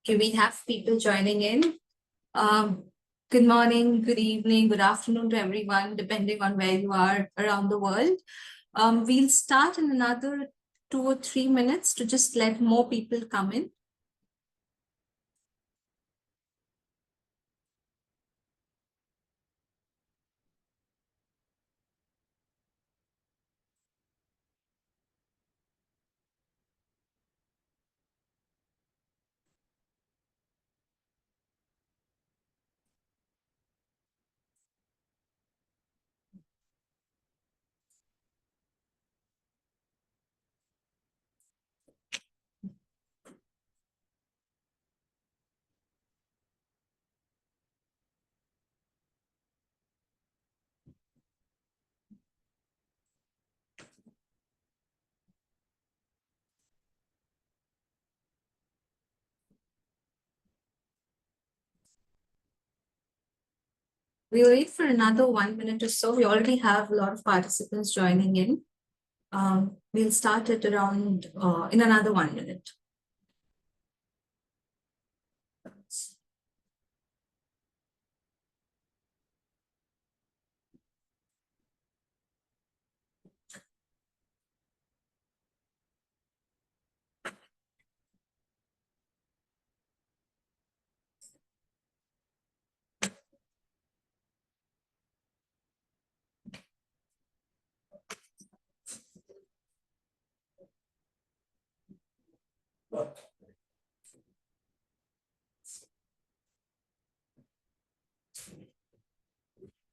Okay, we have people joining in. Good morning, good evening, good afternoon to everyone, depending on where you are around the world. We'll start in another 2 or 3 minutes to just let more people come in. We'll wait for another 1 minute or so. We already have a lot of participants joining in. We'll start at around in another 1 minute.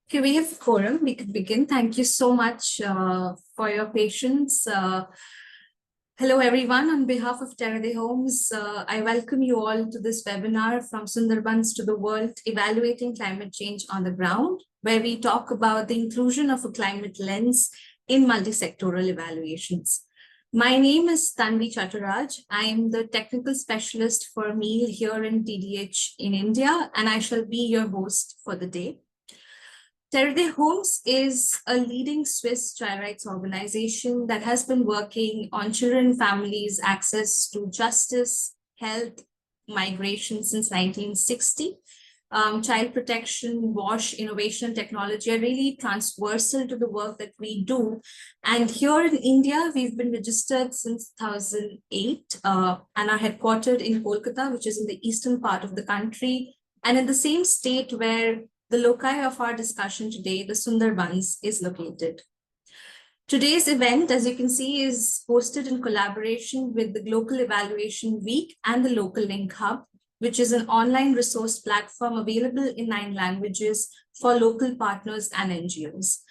Okay, we have quorum. We could begin. Thank you so much for your patience. Hello, everyone. On behalf of Terre, hommes, I welcome you all to this webinar from Sundarbans to the world, evaluating climate change on the ground, where we talk about the inclusion of a climate lens in multi-sectoral evaluations. My name is Tanvi Chattaraj. I am the technical specialist for meal here in TDH in India, and I shall be your host for the day. Terre Hommes is a leading Swiss child rights organization that has been working on children and families' access to justice, health, migration since 1960. Child protection, WASH, innovation, technology are really transversal to the work that we do. And here in India, we've been registered since 2008 and are headquartered in Kolkata, which is in the eastern part of the country, and in the same state where the loci of our discussion today, the Sundarbans, is located. Today's event, as you can see, is hosted in collaboration with the Global Evaluation Week and the Local Link Hub, which is an online resource platform available in 9 languages for local partners and NGOs.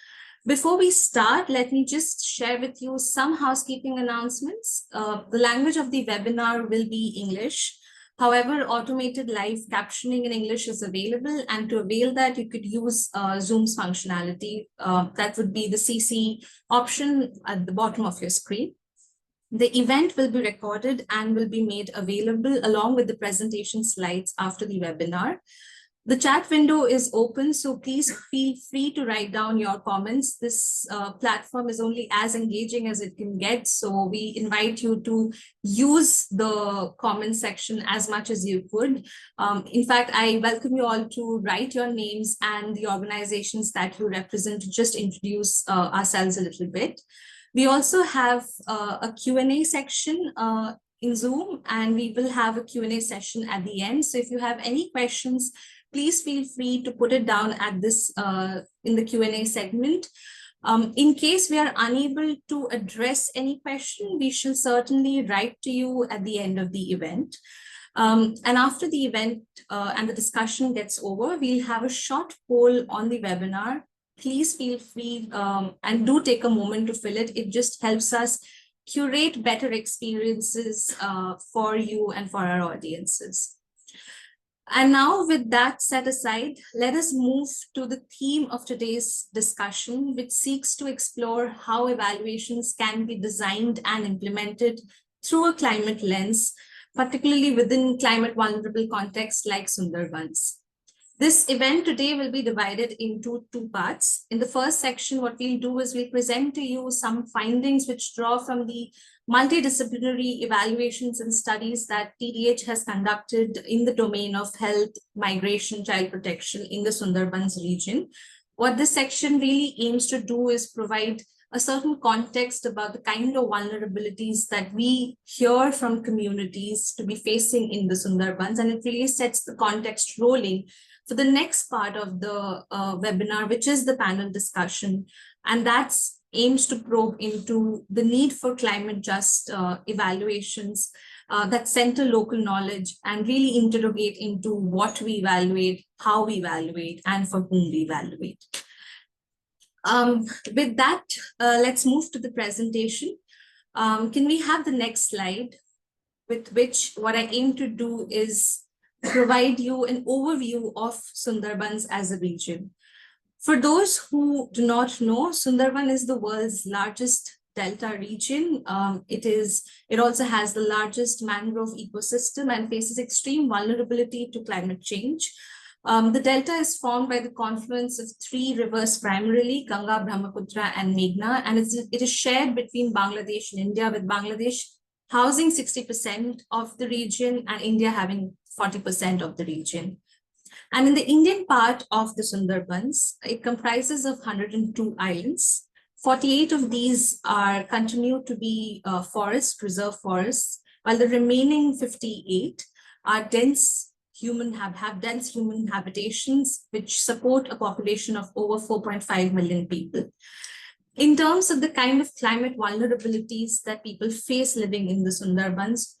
Before we start, let me just share with you some housekeeping announcements. The language of the webinar will be English. However, automated live captioning in English is available, and to avail that, you could use Zoom's functionality. That would be the CC option at the bottom of your screen. The event will be recorded and will be made available along with the presentation slides after the webinar. The chat window is open, so please feel free to write down your comments. This platform is only as engaging as it can get, so we invite you to use the comment section as much as you could. In fact, I welcome you all to write your names and the organizations that you represent to just introduce ourselves a little bit. We also have a Q&A section in Zoom, and we will have a Q&A session at the end. So if you have any questions, please feel free to put it down at this in the Q&A segment. In case we are unable to address any question, we shall certainly write to you at the end of the event. And after the event and the discussion gets over, we'll have a short poll on the webinar. Please feel free and do take a moment to fill it. It just helps us curate better experiences for you and for our audiences. And now, with that set aside, let us move to the theme of today's discussion, which seeks to explore how evaluations can be designed and implemented through a climate lens, particularly within climate vulnerable contexts like Sundarbans. This event today will be divided into 2 parts. In the first section, what we'll do is we'll present to you some findings which draw from the multi-disciplinary evaluations and studies that TDH has conducted in the domain of health, migration, child protection in the Sundarbans region. What this section really aims to do is provide a certain context about the kind of vulnerabilities that we hear from communities to be facing in the Sundarbans, and it really sets the context rolling for the next part of the webinar, which is the panel discussion, and that's aims to probe into the need for climate just evaluations that center local knowledge and really interrogate into what we evaluate, how we evaluate, and for whom we evaluate. With that, let's move to the presentation. Can we have the next slide, with which what I aim to do is provide you an overview of Sundarbans as a region. For those who do not know, Sundarban is the world's largest delta region. It also has the largest mangrove ecosystem and faces extreme vulnerability to climate change. The delta is formed by the confluence of three rivers primarily, Ganga, Brahmaputra, and Meghna, and it is shared between Bangladesh and India, with Bangladesh housing 60% of the region and India having 40% of the region. And in the Indian part of the Sundarbans, it comprises of 102 islands. 48 of these continue to be forests, reserve forests, while the remaining 58 are dense human habitations, which support a population of over 4.5 million people. In terms of the kind of climate vulnerabilities that people face living in the Sundarbans,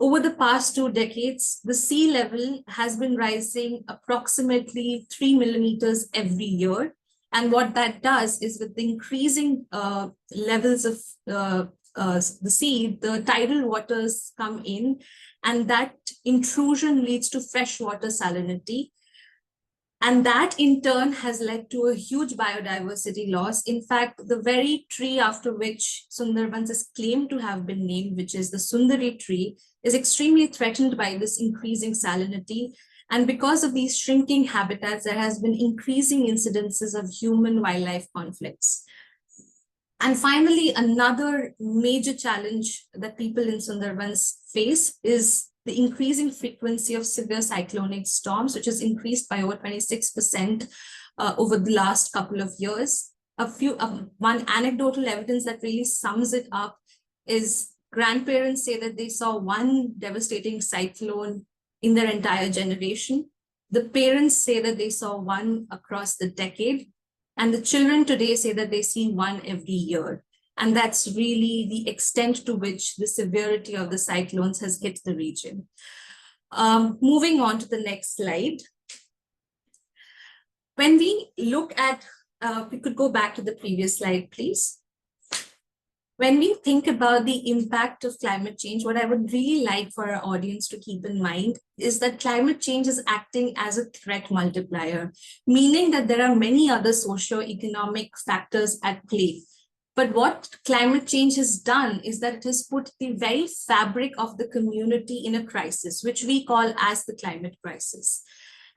over the past 2 decades, the sea level has been rising approximately 3 millimeters every year. And what that does is, with the increasing levels of the sea, the tidal waters come in, and that intrusion leads to freshwater salinity. And that in turn has led to a huge biodiversity loss. In fact, the very tree after which Sundarbans is claimed to have been named, which is the Sundari tree, is extremely threatened by this increasing salinity. And because of these shrinking habitats, there has been increasing incidences of human-wildlife conflicts. And finally, another major challenge that people in Sundarbans face is the increasing frequency of severe cyclonic storms, which has increased by over 26% over the last couple of years. One anecdotal evidence that really sums it up is grandparents say that they saw one devastating cyclone in their entire generation. The parents say that they saw one across the decade, and the children today say that they see one every year. And that's really the extent to which the severity of the cyclones has hit the region. Moving on to the next slide. When we look at, we could go back to the previous slide, please. When we think about the impact of climate change, what I would really like for our audience to keep in mind is that climate change is acting as a threat multiplier, meaning that there are many other socio-economic factors at play. But what climate change has done is that it has put the very fabric of the community in a crisis, which we call as the climate crisis.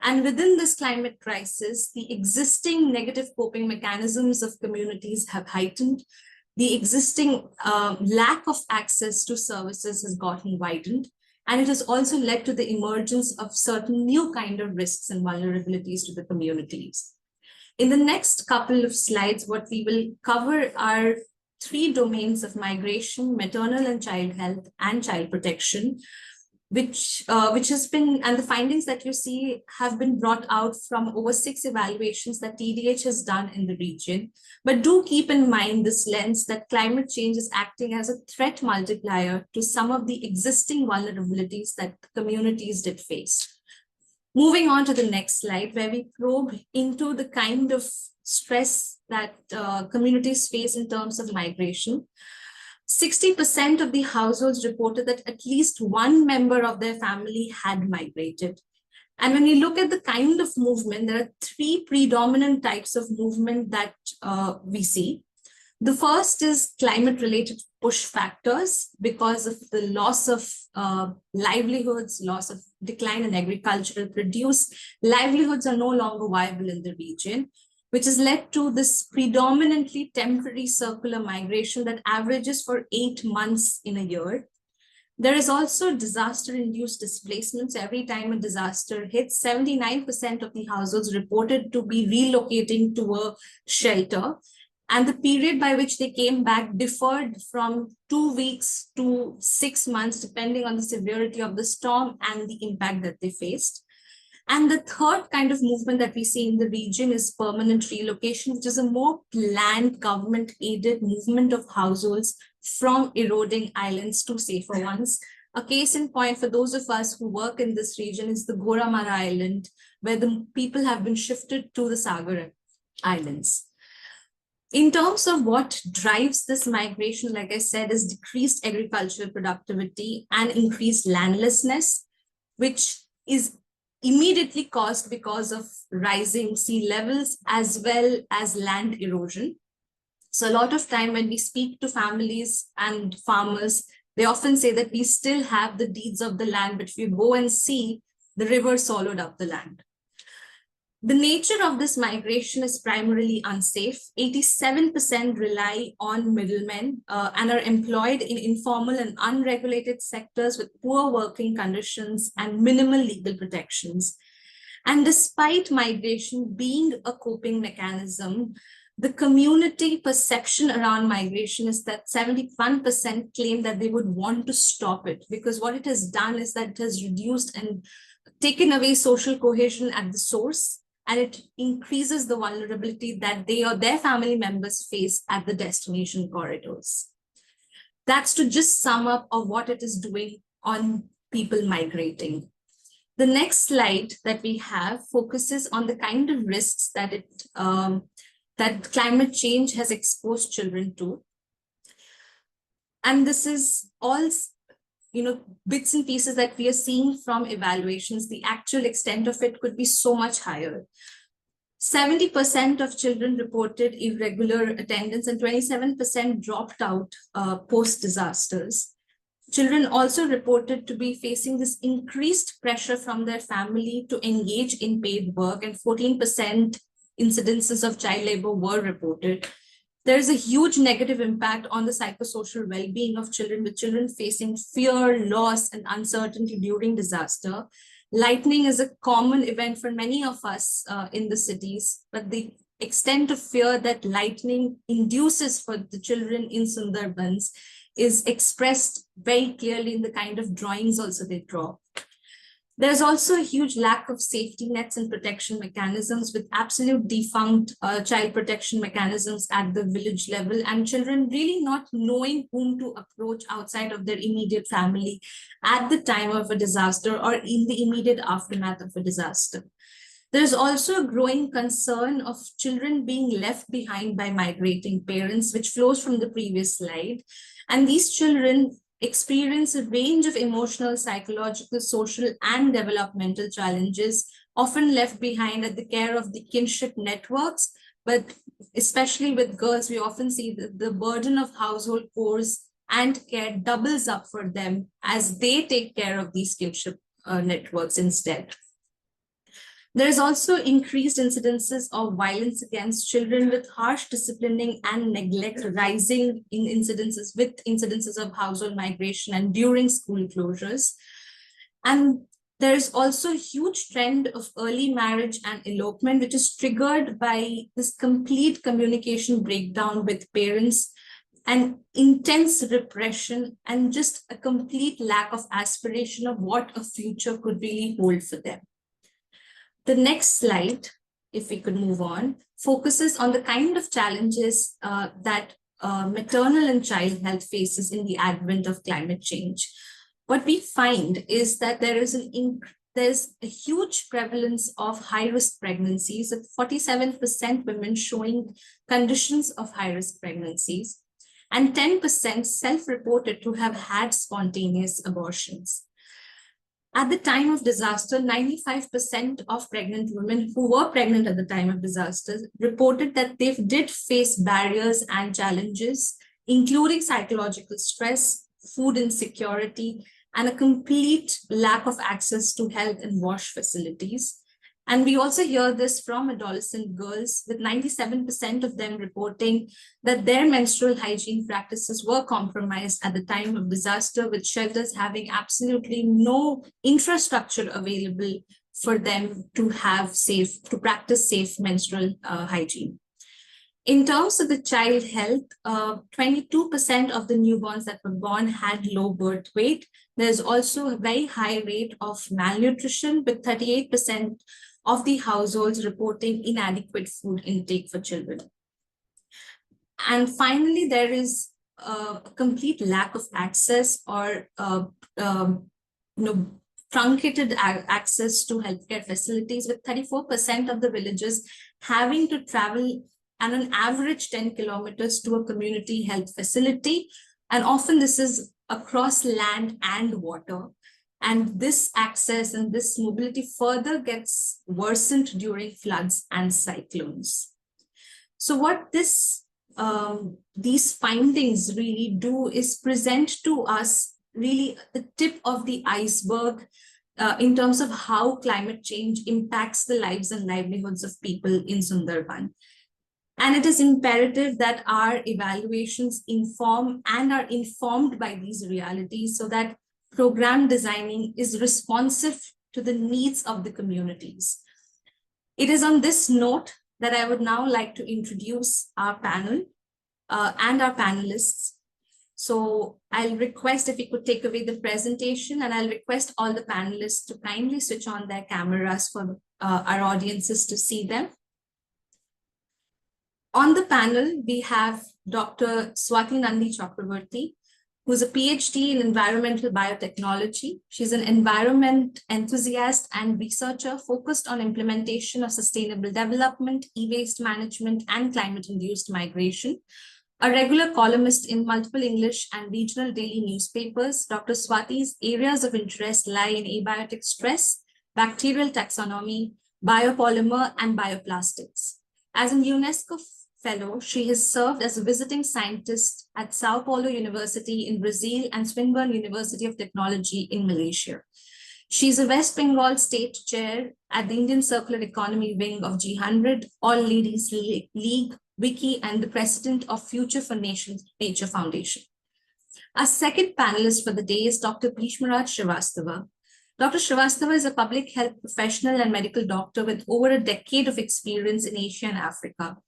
And within this climate crisis, the existing negative coping mechanisms of communities have heightened. The existing lack of access to services has gotten widened. And it has also led to the emergence of certain new kind of risks and vulnerabilities to the communities. In the next couple of slides, what we will cover are 3 domains of migration, maternal and child health, and child protection, which has been, and the findings that you see have been brought out from over 6 evaluations that TDH has done in the region. But do keep in mind this lens that climate change is acting as a threat multiplier to some of the existing vulnerabilities that communities did face. Moving on to the next slide, where we probe into the kind of stress that communities face in terms of migration. 60% of the households reported that at least one member of their family had migrated. And when we look at the kind of movement, there are 3 predominant types of movement that we see. The first is climate-related push factors because of the loss of livelihoods, loss of decline in agricultural produce. Livelihoods are no longer viable in the region. which has led to this predominantly temporary circular migration that averages for 8 months in a year. There is also disaster-induced displacements. Every time a disaster hits, 79% of the households reported to be relocating to a shelter. And the period by which they came back differed from 2 weeks to 6 months, depending on the severity of the storm and the impact that they faced. And the third kind of movement that we see in the region is permanent relocation, which is a more planned government-aided movement of households from eroding islands to safer ones. A case in point for those of us who work in this region is the Goramara Island, where the people have been shifted to the Sagar Islands. In terms of what drives this migration, like I said, is decreased agricultural productivity and increased landlessness, which is immediately caused because of rising sea levels as well as land erosion. So a lot of time when we speak to families and farmers, they often say that we still have the deeds of the land, but if you go and see, the river swallowed up the land. The nature of this migration is primarily unsafe. 87% rely on middlemen and are employed in informal and unregulated sectors with poor working conditions and minimal legal protections. And despite migration being a coping mechanism, the community perception around migration is that 71% claim that they would want to stop it, because what it has done is that it has reduced and taken away social cohesion at the source, and it increases the vulnerability that they or their family members face at the destination corridors. That's to just sum up of what it is doing on people migrating. The next slide that we have focuses on the kind of risks that that climate change has exposed children to. And this is all bits and pieces that we are seeing from evaluations. The actual extent of it could be so much higher. 70% of children reported irregular attendance and 27% dropped out post-disasters. Children also reported to be facing this increased pressure from their family to engage in paid work, and 14% incidences of child labor were reported. There is a huge negative impact on the psychosocial well-being of children, with children facing fear, loss, and uncertainty during disaster. Lightning is a common event for many of us in the cities, but the extent of fear that lightning induces for the children in Sundarbans is expressed very clearly in the kind of drawings also they draw. There's also a huge lack of safety nets and protection mechanisms, with absolute defunct child protection mechanisms at the village level, and children really not knowing whom to approach outside of their immediate family at the time of a disaster or in the immediate aftermath of a disaster. There's also a growing concern of children being left behind by migrating parents, which flows from the previous slide. And these children experience a range of emotional, psychological, social, and developmental challenges, often left behind at the care of the kinship networks. But especially with girls, we often see that the burden of household chores and care doubles up for them as they take care of these kinship networks instead. There is also increased incidences of violence against children, with harsh disciplining and neglect rising in incidences of household migration and during school closures. And there is also a huge trend of early marriage and elopement, which is triggered by this complete communication breakdown with parents and intense repression and just a complete lack of aspiration of what a future could really hold for them. The next slide, if we could move on, focuses on the kind of challenges that maternal and child health faces in the advent of climate change. What we find is that there's a huge prevalence of high-risk pregnancies, with 47% women showing conditions of high-risk pregnancies, and 10% self-reported to have had spontaneous abortions. At the time of disaster, 95% of pregnant women who were pregnant at the time of disaster reported that they did face barriers and challenges, including psychological stress, food insecurity, and a complete lack of access to health and wash facilities. And we also hear this from adolescent girls, with 97% of them reporting that their menstrual hygiene practices were compromised at the time of disaster, with shelters having absolutely no infrastructure available for them to practice safe menstrual hygiene. In terms of the child health, 22% of the newborns that were born had low birth weight. There's also a very high rate of malnutrition, with 38% of the households reporting inadequate food intake for children. And finally, there is a complete lack of access or truncated access to healthcare facilities, with 34% of the villages having to travel and on average 10 kilometers to a community health facility. And often this is across land and water. And this access and this mobility further gets worsened during floods and cyclones. So what these findings really do is present to us really the tip of the iceberg in terms of how climate change impacts the lives and livelihoods of people in Sundarban. And it is imperative that our evaluations inform and are informed by these realities so that program designing is responsive to the needs of the communities. It is on this note that I would now like to introduce our panel and our panelists. So I'll request if we could take away the presentation, and I'll request all the panelists to kindly switch on their cameras for our audiences to see them. On the panel, we have Dr. Swati Nandi Chakraborty, who's a PhD in environmental biotechnology. She's an environment enthusiast and researcher focused on implementation of sustainable development, e-waste management, and climate-induced migration. A regular columnist in multiple English and regional daily newspapers, Dr. Swati's areas of interest lie in abiotic stress, bacterial taxonomy, biopolymer, and bioplastics. As a UNESCO Fellow, she has served as a visiting scientist at Sao Paulo University in Brazil and Swinburne University of Technology in Malaysia. She's a West Bengal State Chair at the Indian Circular Economy Wing of G100, All Ladies League, Wiki, and the President of Future for Nations Nature Foundation. Our second panelist for the day is Dr. Bhishmaraj Srivastava. Dr. Srivastava is a public health professional and medical doctor with over a decade of experience in Asia and Africa.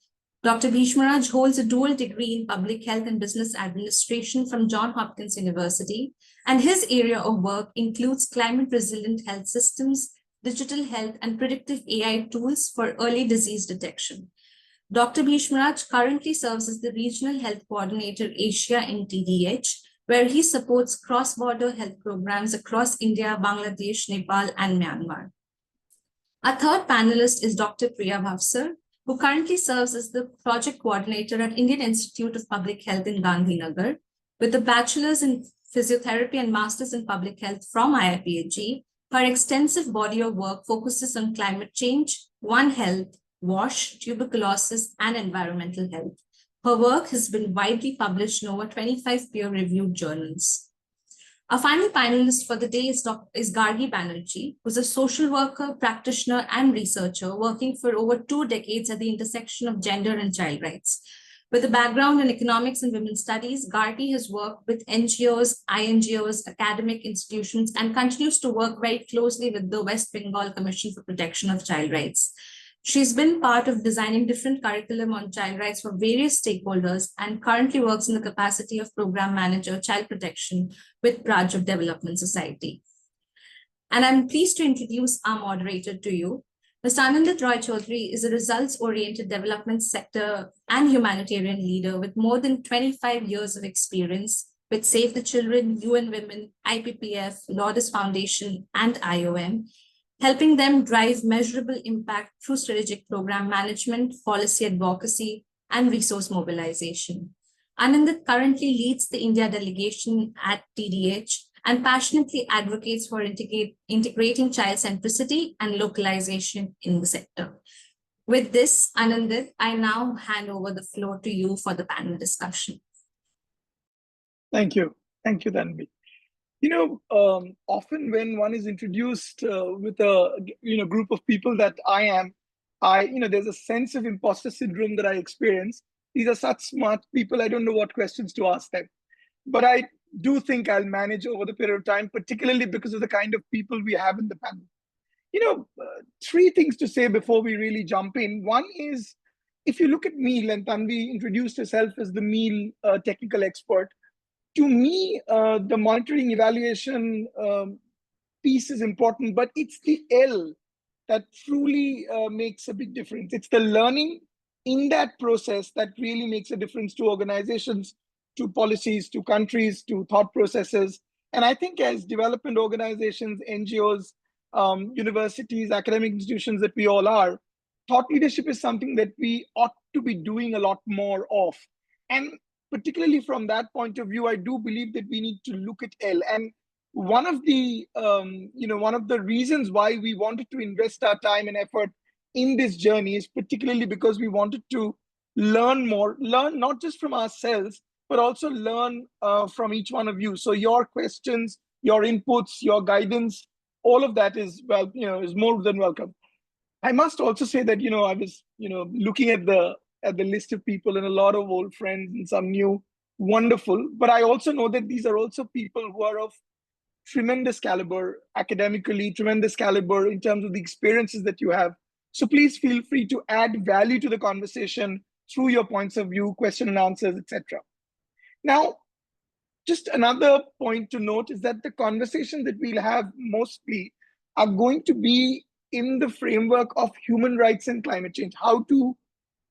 Dr. Bhishmaraj holds a dual degree in public health and business administration from Johns Hopkins University, and his area of work includes climate-resilient health systems, digital health, and predictive AI tools for early disease detection. Dr. Bhishmaraj currently serves as the Regional Health Coordinator Asia in TDH, where he supports cross-border health programs across India, Bangladesh, Nepal, and Myanmar. Our third panelist is Dr. Priya Bhavsar, who currently serves as the project coordinator at Indian Institute of Public Health in Gandhinagar, with a bachelor's in physiotherapy and master's in public health from IIPHG. Her extensive body of work focuses on climate change, One Health, WASH, tuberculosis, and environmental health. Her work has been widely published in over 25 peer-reviewed journals. Our final panelist for the day is Gargi Banerjee, who's a social worker, practitioner, and researcher working for over 2 decades at the intersection of gender and child rights. With a background in economics and women's studies, Gargi has worked with NGOs, INGOs, academic institutions, and continues to work very closely with the West Bengal Commission for Protection of Child Rights. She's been part of designing different curriculum on child rights for various stakeholders and currently works in the capacity of Program Manager, Child Protection with Branch of Development Society. And I'm pleased to introduce our moderator to you. Mr. Anandat Roy Chaudhary is a results-oriented development sector and humanitarian leader with more than 25 years of experience with Save the Children, UN Women, IPPF, Lourdes Foundation, and IOM, helping them drive measurable impact through strategic program management, policy advocacy, and resource mobilization. Anandat currently leads the India delegation at TDH and passionately advocates for integrating child centricity and localization in the sector. With this, Anandat, I now hand over the floor to you for the panel discussion. Thank you. Thank you, Dhanvi. Often when one is introduced with a group of people that there's a sense of imposter syndrome that I experience. These are such smart people. I don't know what questions to ask them, but I do think I'll manage over the period of time, particularly because of the kind of people we have in the panel. Three things to say before we really jump in. One is, if you look at meal, and Tanvi introduced herself as the meal technical expert. To me, the monitoring evaluation piece is important, but it's the L that truly makes a big difference. It's the learning in that process that really makes a difference to organizations, to policies, to countries, to thought processes. And I think as development organizations, NGOs, universities, academic institutions that we all are, thought leadership is something that we ought to be doing a lot more of. And particularly from that point of view, I do believe that we need to look at L. And one of the reasons why we wanted to invest our time and effort in this journey is particularly because we wanted to learn not just from ourselves, but also learn from each one of you. So your questions, your inputs, your guidance, all of that is more than welcome. I must also say that I was looking at the list of people, and a lot of old friends and some new, wonderful. But I also know that these are also people who are of tremendous caliber academically, tremendous caliber in terms of the experiences that you have. So please feel free to add value to the conversation through your points of view, question and answers, etc. Now, just another point to note is that the conversations that we'll have mostly are going to be in the framework of human rights and climate change. How to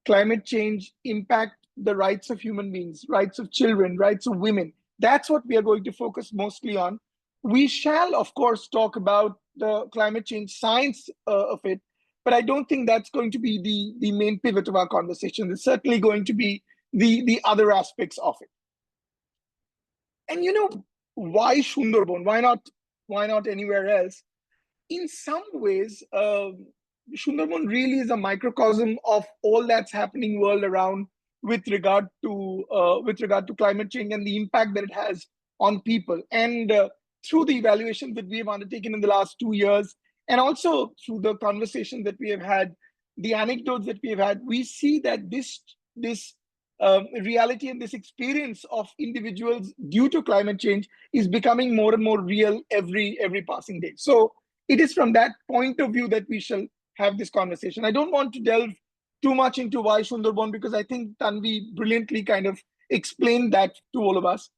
climate change impact the rights of human beings, rights of children, rights of women. That's what we are going to focus mostly on. We shall, of course, talk about the climate change science of it, but I don't think that's going to be the main pivot of our conversation. It's certainly going to be the other aspects of it. And why Sundarban? Why not anywhere else? In some ways, Sundarban really is a microcosm of all that's happening world around with regard to climate change and the impact that it has on people. And through the evaluation that we have undertaken in the last 2 years, and also through the conversations that we have had, the anecdotes that we have had, we see that this reality and this experience of individuals due to climate change is becoming more and more real every passing day. So it is from that point of view that we shall have this conversation. I don't want to delve too much into why Sundarban, because I think Tanvi brilliantly kind of explained that to all of us.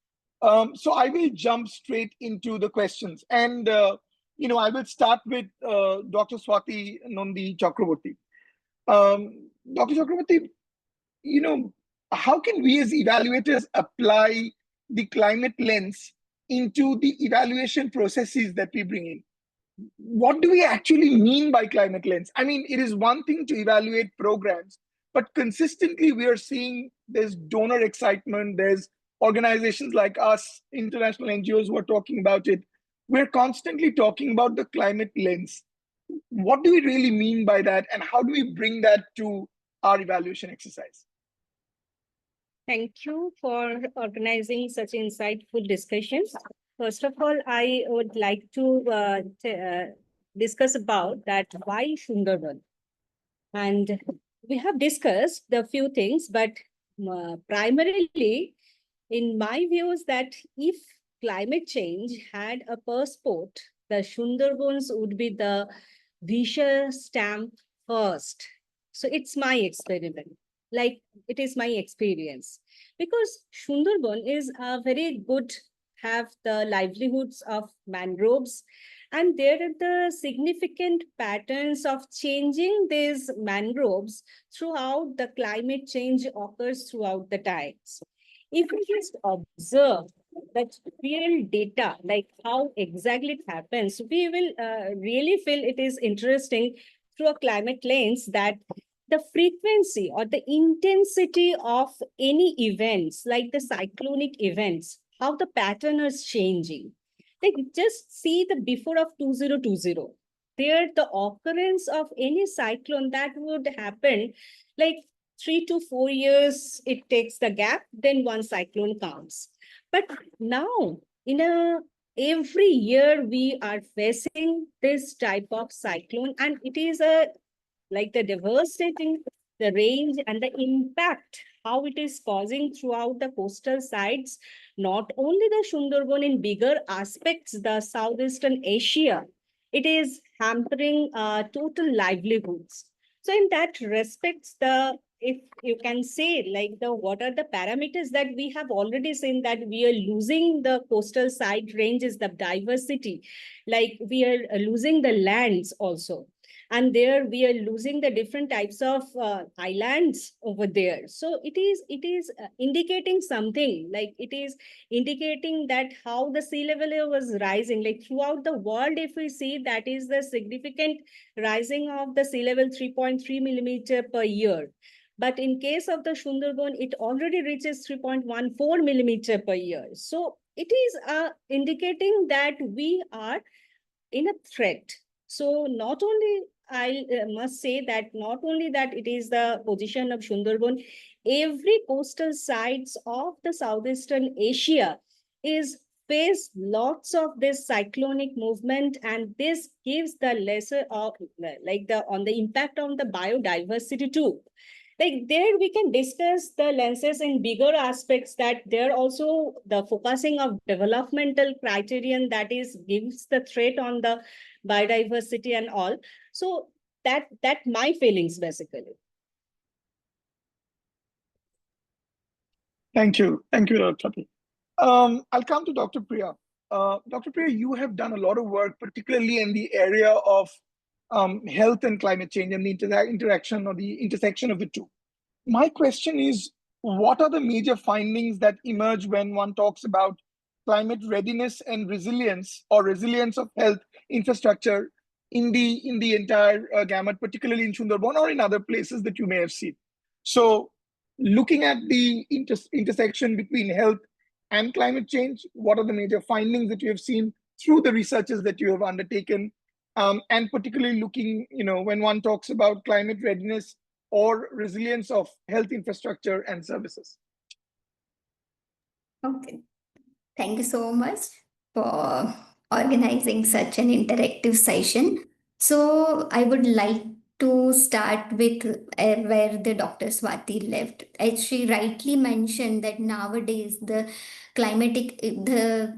So I will jump straight into the questions. And, I will start with Dr. Swati Nandi Chakraborty. Dr. Chakraborty, how can we as evaluators apply the climate lens into the evaluation processes that we bring in? What do we actually mean by climate lens? I mean, it is one thing to evaluate programs, but consistently we are seeing there's donor excitement, there's organizations like us, international NGOs who are talking about it. We're constantly talking about the climate lens. What do we really mean by that, and how do we bring that to our evaluation exercise? Thank you for organizing such insightful discussions. First of all, I would like to discuss about that why Sundarban. And we have discussed the few things, but primarily, in my views, that if climate change had a passport, the Sundarbans would be the visa stamp first. So it's my experiment. Like it is my experience, because Sundarban is a very good, have the livelihoods of mangroves, and there are the significant patterns of changing these mangroves throughout the climate change occurs throughout the times. If we just observe that real data, like how exactly it happens, we will really feel it is interesting through a climate lens that the frequency or the intensity of any events, like the cyclonic events, how the pattern is changing. Like just see the before of 2020. There, the occurrence of any cyclone that would happen, like 3 to 4 years, it takes the gap, then one cyclone comes. But now, in a every year we are facing this type of cyclone, and it is a like the devastating the range and the impact how it is causing throughout the coastal sides, not only the Sundarban in bigger aspects, the southeastern Asia, it is hampering total livelihoods. So in that respects, the if you can say like the what are the parameters that we have already seen that we are losing the coastal side ranges, the diversity, like we are losing the lands also, and there we are losing the different types of islands over there. So it is indicating something, like it is indicating that how the sea level was rising like throughout the world. If we see, that is the significant rising of the sea level 3.3 millimeter per year, but in case of the Sundarban, it already reaches 3.14 millimeter per year. So it is indicating that we are in a threat. So not only I must say that not only that it is the position of Sundarban, every coastal sites of the southeastern Asia is face lots of this cyclonic movement, and this gives the lesser of like the on the impact on the biodiversity too. Like there we can discuss the lenses in bigger aspects, that there also the focusing of developmental criterion that is gives the threat on the biodiversity and all. So that my feelings basically. Thank you, Dr. Swati. I'll come to Dr. Priya. Dr. Priya, you have done a lot of work, particularly in the area of health and climate change and the interaction or the intersection of the two. My question is, what are the major findings that emerge when one talks about climate readiness and resilience, or resilience of health infrastructure in the entire gamut, particularly in Sundarban or in other places that you may have seen? So, looking at the intersection between health and climate change, what are the major findings that you have seen through the researches that you have undertaken? And particularly looking, when one talks about climate readiness or resilience of health infrastructure and services. Okay. Thank you so much for organizing such an interactive session. So I would like to start with where the Dr. Swati left. As she rightly mentioned that nowadays the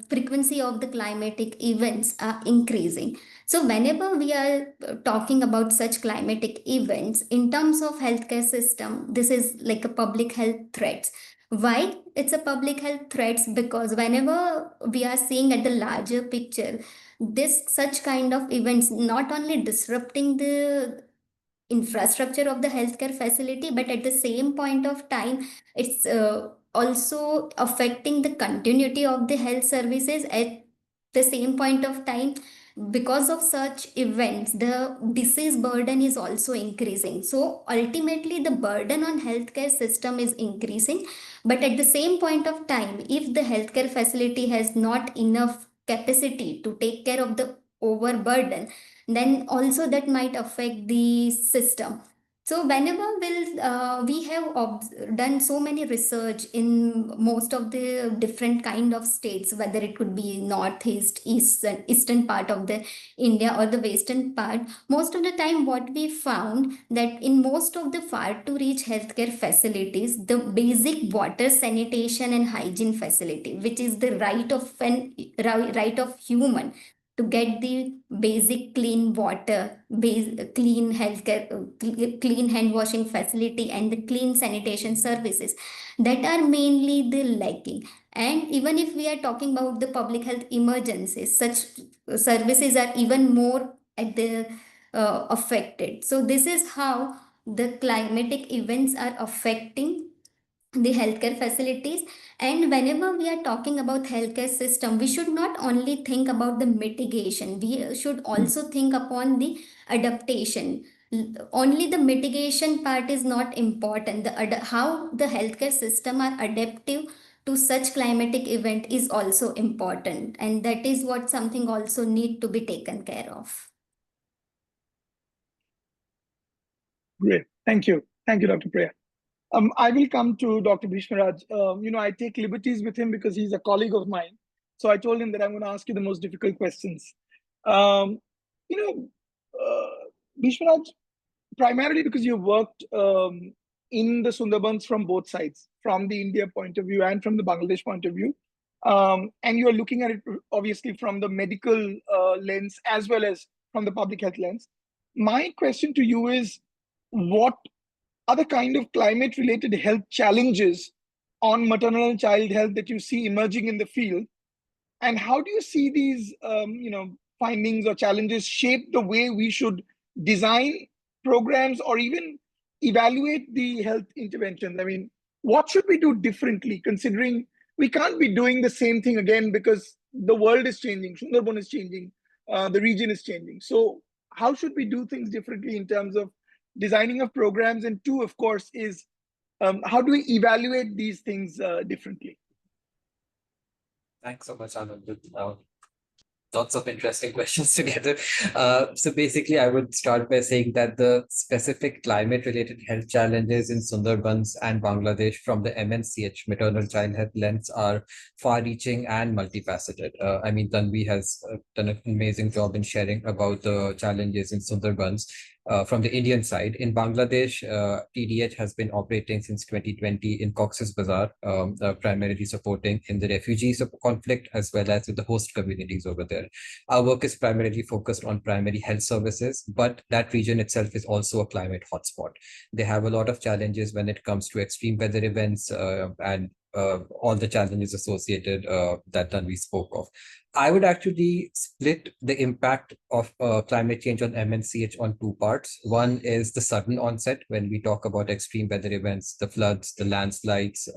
frequency of the climatic events are increasing. So whenever we are talking about such climatic events in terms of healthcare system, this is like a public health threat. Why it's a public health threat? Because whenever we are seeing at the larger picture, this such kind of events not only disrupting the infrastructure of the healthcare facility, but at the same point of time, it's also affecting the continuity of the health services at the same point of time. Because of such events, the disease burden is also increasing. So ultimately, the burden on healthcare system is increasing. But at the same point of time, if the healthcare facility has not enough capacity to take care of the overburden, then also that might affect the system. So whenever we have done so many research in most of the different kind of states, whether it could be northeast, eastern part of the India or the western part, most of the time what we found that in most of the far to reach healthcare facilities, the basic water sanitation and hygiene facility, which is the right of human to get the basic clean water, clean healthcare, clean hand washing facility, and the clean sanitation services, that are mainly the lacking. And even if we are talking about the public health emergencies, such services are even more at the affected. So this is how the climatic events are affecting the healthcare facilities. And whenever we are talking about healthcare system, we should not only think about the mitigation, we should also think upon the adaptation. Only the mitigation part is not important. How the healthcare system are adaptive to such climatic event is also important, and that is what something also need to be taken care of. Great. Thank you, Dr. Priya. I will come to Dr. Bhishmaraj. I take liberties with him because he's a colleague of mine. So I told him that I'm going to ask you the most difficult questions. Um, you know, Bhishmaraj, primarily because you worked in the Sundarbans from both sides, from the India point of view and from the Bangladesh point of view. And you are looking at it obviously from the medical lens as well as from the public health lens. My question to you is, what are the kind of climate related health challenges on maternal and child health that you see emerging in the field? And how do you see these findings or challenges shape the way we should design programs or even evaluate the health interventions? I mean, what should we do differently, considering we can't be doing the same thing again because the world is changing, Sundarban is changing, the region is changing. So how should we do things differently in terms of designing of programs? And two, of course, is how do we evaluate these things differently? Thanks so much, Anand. Lots of interesting questions together. So basically, I would start by saying that the specific climate-related health challenges in Sundarbans and Bangladesh from the MNCH, maternal child health lens, are far-reaching and multifaceted. I mean, Tanvi has done an amazing job in sharing about the challenges in Sundarbans. From the Indian side, in Bangladesh, TDH has been operating since 2020 in Cox's Bazar, primarily supporting in the refugees of conflict as well as with the host communities over there. Our work is primarily focused on primary health services, but that region itself is also a climate hotspot. They have a lot of challenges when it comes to extreme weather events and all the challenges associated that Tanvi spoke of. I would actually split the impact of climate change on MNCH on two parts. One is the sudden onset when we talk about extreme weather events, the floods, the landslides,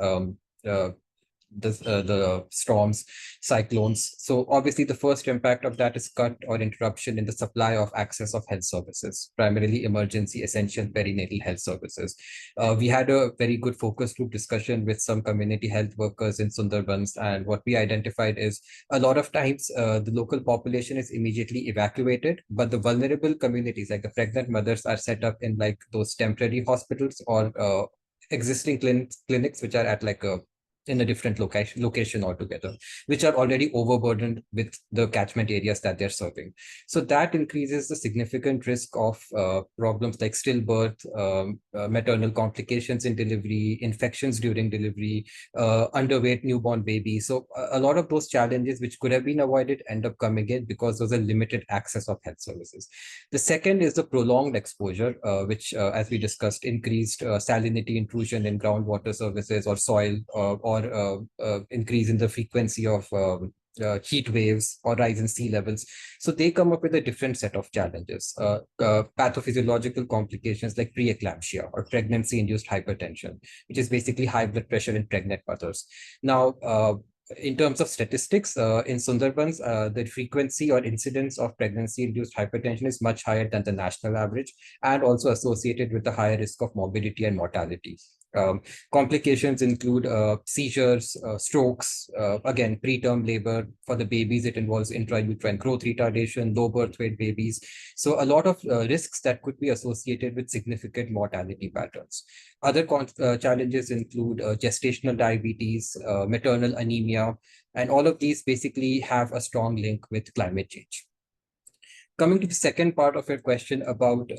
the storms, cyclones. So obviously the first impact of that is cut or interruption in the supply of access of health services, primarily emergency essential perinatal health services. We had a very good focus group discussion with some community health workers in Sundarbans, and what we identified is a lot of times the local population is immediately evacuated, but the vulnerable communities like the pregnant mothers are set up in like those temporary hospitals or existing clinics which are at like in a different location altogether, which are already overburdened with the catchment areas that they're serving. So that increases the significant risk of problems like stillbirth, maternal complications in delivery, infections during delivery, underweight newborn babies. So a lot of those challenges which could have been avoided end up coming in because there's a limited access of health services. The second is the prolonged exposure, which as we discussed, increased salinity intrusion in groundwater services or soil, or increase in the frequency of heat waves or rise in sea levels. So they come up with a different set of challenges, pathophysiological complications like preeclampsia or pregnancy-induced hypertension, which is basically high blood pressure in pregnant mothers. Now, in terms of statistics, in Sundarbans, the frequency or incidence of pregnancy-induced hypertension is much higher than the national average, and also associated with a higher risk of morbidity and mortality. Complications include seizures, strokes, again, preterm labor. For the babies, it involves intrauterine growth retardation, low birth weight babies. So a lot of risks that could be associated with significant mortality patterns. Other challenges include gestational diabetes, maternal anemia, and all of these basically have a strong link with climate change. Coming to the second part of your question about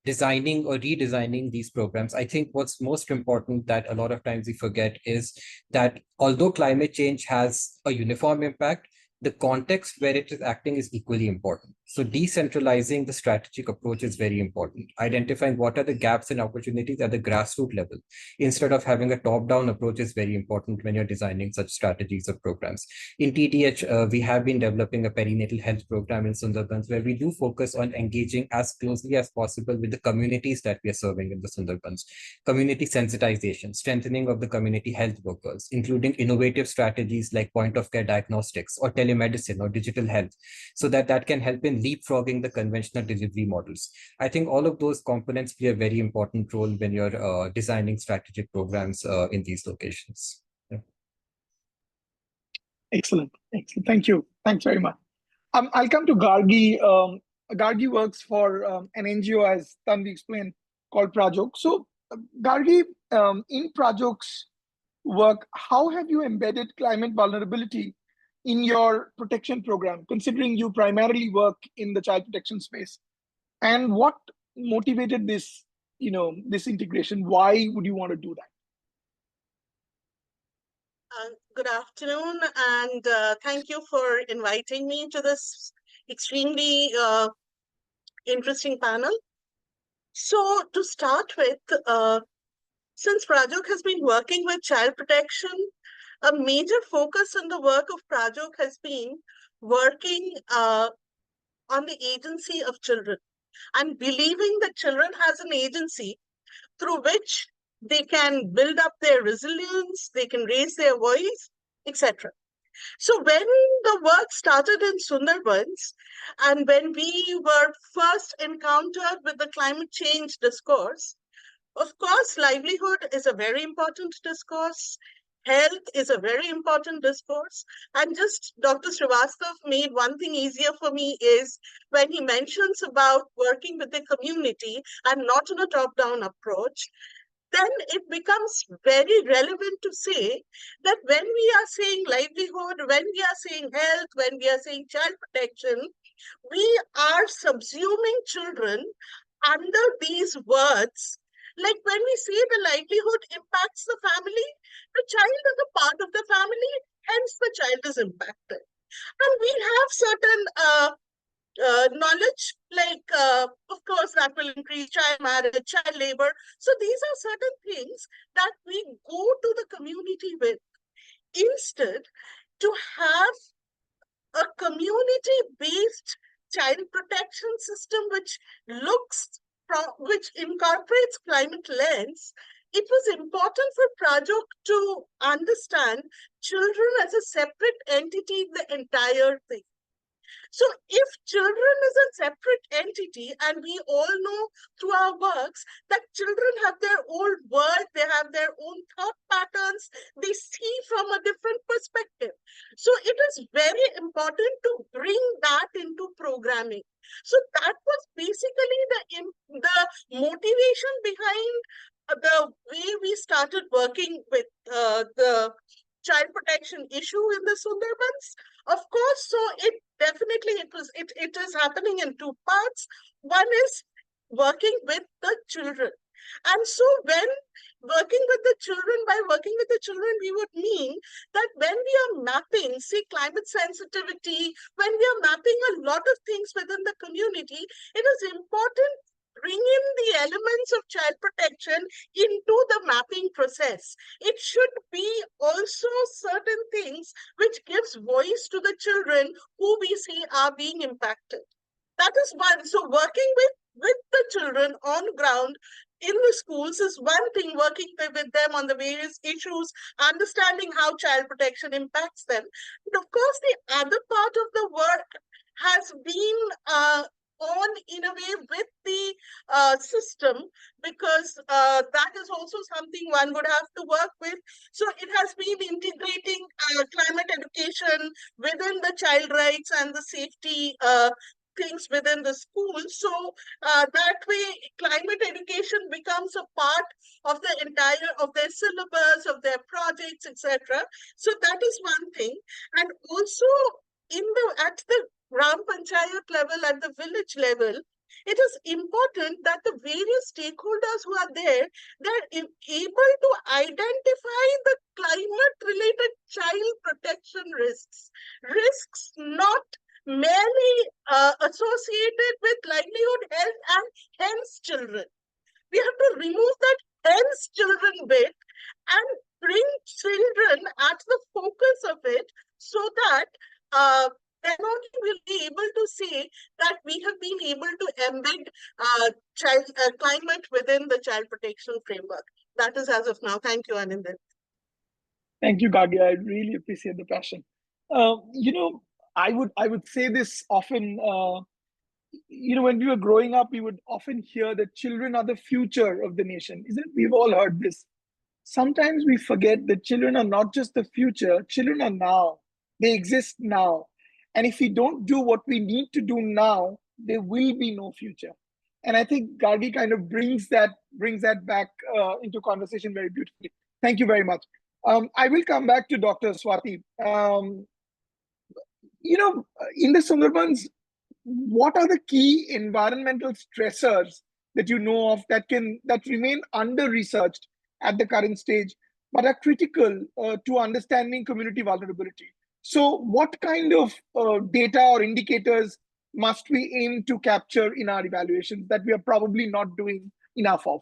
designing or redesigning these programs, I think what's most important that a lot of times we forget is that although climate change has a uniform impact, the context where it is acting is equally important. So decentralizing the strategic approach is very important. Identifying what are the gaps and opportunities at the grassroots level instead of having a top-down approach is very important when you're designing such strategies or programs. In TTH, we have been developing a perinatal health program in Sundarbans where we do focus on engaging as closely as possible with the communities that we are serving in the Sundarbans. Community sensitization, strengthening of the community health workers, including innovative strategies like point-of-care diagnostics or telemedicine or digital health, so that can help in leapfrogging the conventional delivery models. I think all of those components play a very important role when you're designing strategic programs in these locations. Yeah. Excellent. Excellent. Thank you. Thanks very much. I'll come to Gargi. Gargi works for an NGO, as Tanvi explained, called Prajok. So, Gargi, in Prajok's work, how have you embedded climate vulnerability in your protection program, considering you primarily work in the child protection space? And what motivated this, this integration? Why would you want to do that? Good afternoon, and thank you for inviting me to this extremely interesting panel. So to start with, since Prajok has been working with child protection, a major focus in the work of Prajok has been working on the agency of children and believing that children has an agency through which they can build up their resilience, they can raise their voice, etc. So when the work started in Sundarbans, and when we were first encountered with the climate change discourse, of course, livelihood is a very important discourse. Health is a very important discourse. And just Dr. Srivastava made one thing easier for me is when he mentions about working with the community and not in a top-down approach, then it becomes very relevant to say that when we are saying livelihood, when we are saying health, when we are saying child protection, we are subsuming children under these words. Like when we say the livelihood impacts the family, the child is a part of the family, hence the child is impacted. And we have certain knowledge, like, of course, that will increase child marriage, child labor. So these are certain things that we go to the community with. Instead, to have a community-based child protection system which incorporates climate lens, it was important for Prajok to understand children as a separate entity in the entire thing. So if children is a separate entity, and we all know through our works that children have their own world, they have their own thought patterns, they see from a different perspective. So it is very important to bring that into programming. So that was basically the motivation behind the way we started working with the child protection issue in the Sundarbans. Of course, so it is happening in two parts. One is working with the children. And so when working with the children, by working with the children, we would mean that when we are mapping, say, climate sensitivity, when we are mapping a lot of things within the community, it is important bring in the elements of child protection into the mapping process. It should be also certain things which gives voice to the children who we see are being impacted. That is one. So working with the children on ground in the schools is one thing, working with them on the various issues, understanding how child protection impacts them. And of course, the other part of the work has been on in a way with the system, because that is also something one would have to work with. So it has been integrating climate education within the child rights and the safety things within the school. So that way climate education becomes a part of the entire of their syllabus, of their projects, etc. So that is one thing. And also at the Gram Panchayat level, at the village level, it is important that the various stakeholders who are there, they're able to identify the climate-related child protection risks. Risks not merely associated with livelihood, health, and hence children. We have to remove that hence children bit and bring children at the focus of it, so that then only we'll be able to say that we have been able to embed climate within the child protection framework. That is as of now. Thank you, Anindit. Thank you, Gagya. I really appreciate the passion. I would say this often. When we were growing up, we would often hear that children are the future of the nation. Isn't it? We've all heard this. Sometimes we forget that children are not just the future. Children are now. They exist now. And if we don't do what we need to do now, there will be no future. And I think Gargi kind of brings that back into conversation very beautifully. Thank you very much. I will come back to Dr. Swati. in the Sundarbans, what are the key environmental stressors that you know of that remain under researched at the current stage, but are critical to understanding community vulnerability? So, what kind of data or indicators must we aim to capture in our evaluations that we are probably not doing enough of?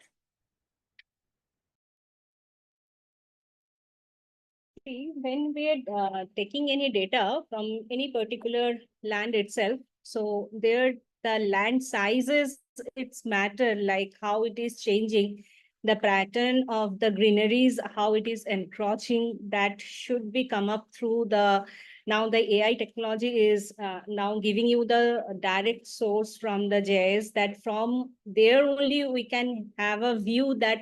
When we are taking any data from any particular land itself, so there the land sizes, it's matter, like how it is changing, the pattern of the greeneries, how it is encroaching, that should be come up through the, now the AI technology is now giving you the direct source from the GIS, that from there only we can have a view that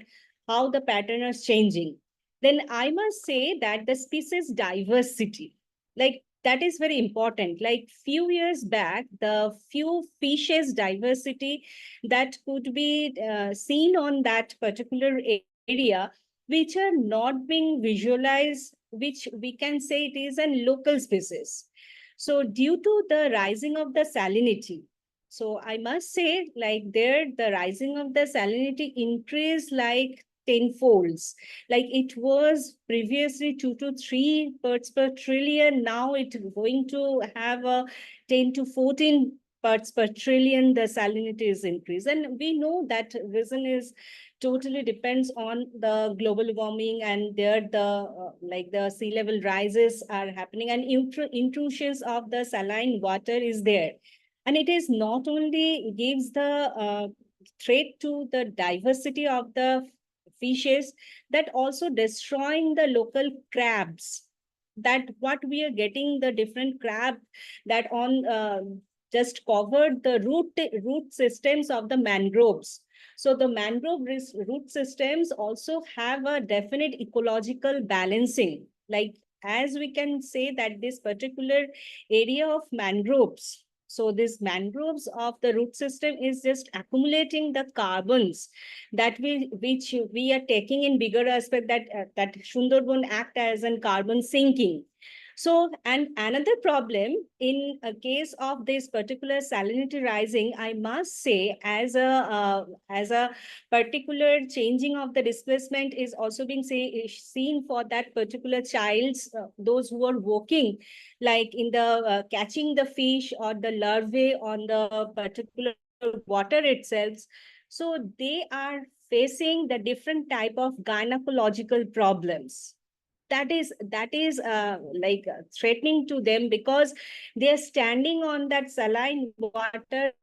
how the pattern is changing. Then I must say that the species diversity, like that is very important. Like few years back, the few fishes diversity that could be seen on that particular area, which are not being visualized, which we can say it is a local species. So due to the rising of the salinity, so I must say like there, the rising of the salinity increased like tenfolds. Like it was previously 2 to 3 parts per trillion. Now it's going to have a 10 to 14 parts per trillion. The salinity is increased. And we know that reason is totally depends on the global warming, and there the like the sea level rises are happening, and intrusions of the saline water is there. And it is not only gives the threat to the diversity of the fishes, that also destroying the local crabs, that what we are getting the different crab that on just covered the root systems of the mangroves. So the mangrove root systems also have a definite ecological balancing. Like as we can say that this particular area of mangroves, so this mangroves of the root system is just accumulating the carbons that which we are taking in bigger aspect, that that Sundarban act as a carbon sinking. So, and another problem in a case of this particular salinity rising, I must say, as a particular changing of the displacement is also being seen for that particular child's, those who are working, like in the catching the fish or the larvae on the particular water itself. So they are facing the different type of gynecological problems that is threatening to them, because they are standing on that saline water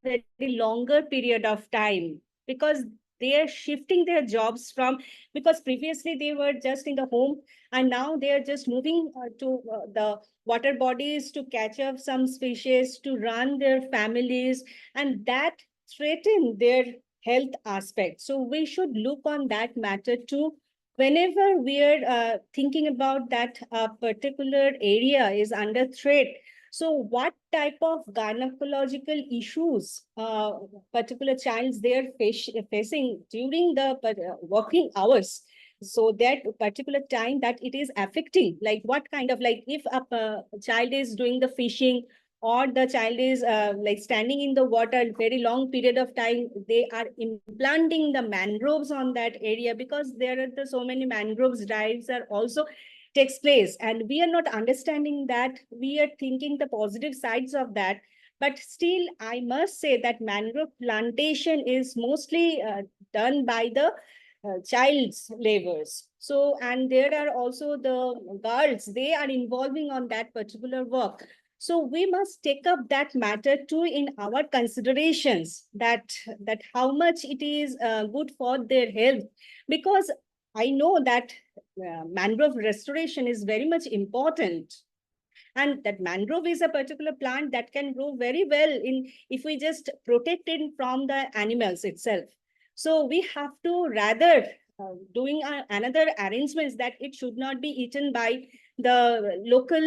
very longer period of time, because they are shifting their jobs from, because previously they were just in the home, and now they are just moving to the water bodies to catch up some species, to run their families, and that threaten their health aspect. So we should look on that matter too whenever we are thinking about that particular area is under threat. So what type of gynecological issues particular childs they are facing during the working hours, so that particular time that it is affecting, like what kind of, like if a child is doing the fishing, or the child is like standing in the water very long period of time, they are implanting the mangroves on that area, because there are so many mangroves dives are also takes place, and we are not understanding that. We are thinking the positive sides of that, but still I must say that mangrove plantation is mostly done by the child's labors. So, and there are also the girls, they are involving on that particular work. So we must take up that matter too in our considerations, that how much it is good for their health, because I know that mangrove restoration is very much important, and that mangrove is a particular plant that can grow very well in, if we just protect it from the animals itself. So we have to rather doing another arrangements that it should not be eaten by the local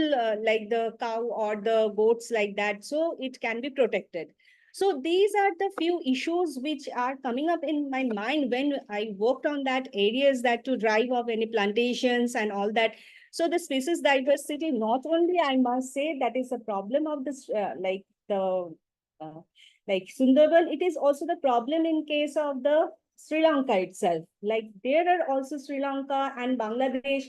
like the cow or the goats like that, so it can be protected. So these are the few issues which are coming up in my mind when I worked on that areas that to drive of any plantations and all that. So the species diversity, not only I must say that is a problem of this, like Sundarban, it is also the problem in case of the Sri Lanka itself. Like there are also Sri Lanka and Bangladesh,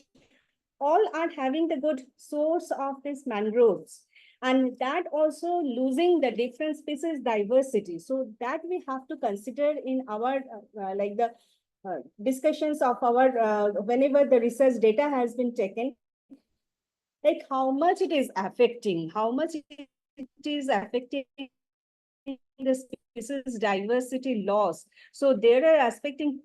all are having the good source of these mangroves. And that also losing the different species diversity. So that we have to consider in our discussions of our, whenever the research data has been taken, like how much it is affecting, the species diversity loss. So there are aspecting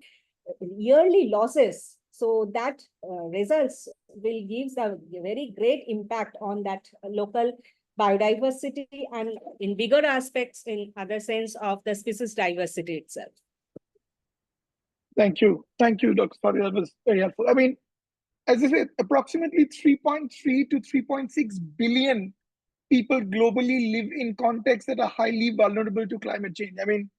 yearly losses. So that results will give a very great impact on that local biodiversity and in bigger aspects in other sense of the species diversity itself. Thank you, Dr. Swati. That was very helpful. I mean, as I said, approximately 3.3 to 3.6 billion people globally live in contexts that are highly vulnerable to climate change. I mean,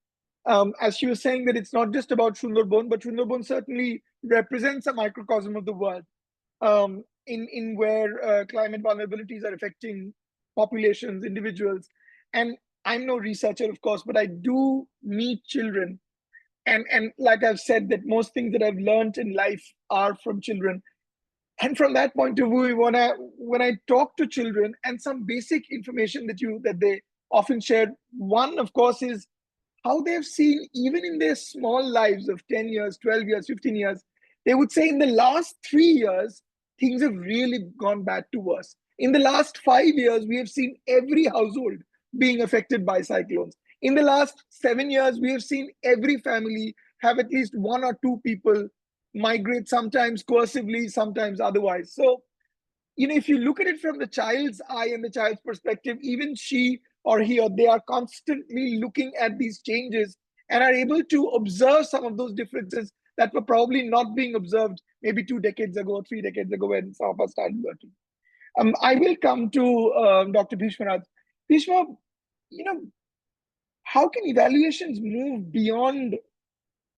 as she was saying, that it's not just about Sundarbans, but Sundarbans certainly represents a microcosm of the world in where climate vulnerabilities are affecting populations, individuals. And I'm no researcher, of course, but I do meet children. And like I've said, that most things that I've learned in life are from children. And from that point of view, when I talk to children, and some basic information that they often share, one, of course, is how they've seen, even in their small lives of 10 years, 12 years, 15 years, they would say in the last 3 years, things have really gone bad to worse. In the last 5 years, we have seen every household being affected by cyclones. In the last 7 years, we have seen every family have at least 1 or 2 people migrate, sometimes coercively, sometimes otherwise. So, if you look at it from the child's eye and the child's perspective, even she or he or they are constantly looking at these changes and are able to observe some of those differences that were probably not being observed maybe 2 decades ago, 3 decades ago when some of us started working. I will come to Dr. Bhishmaraj. Bhishma, how can evaluations move beyond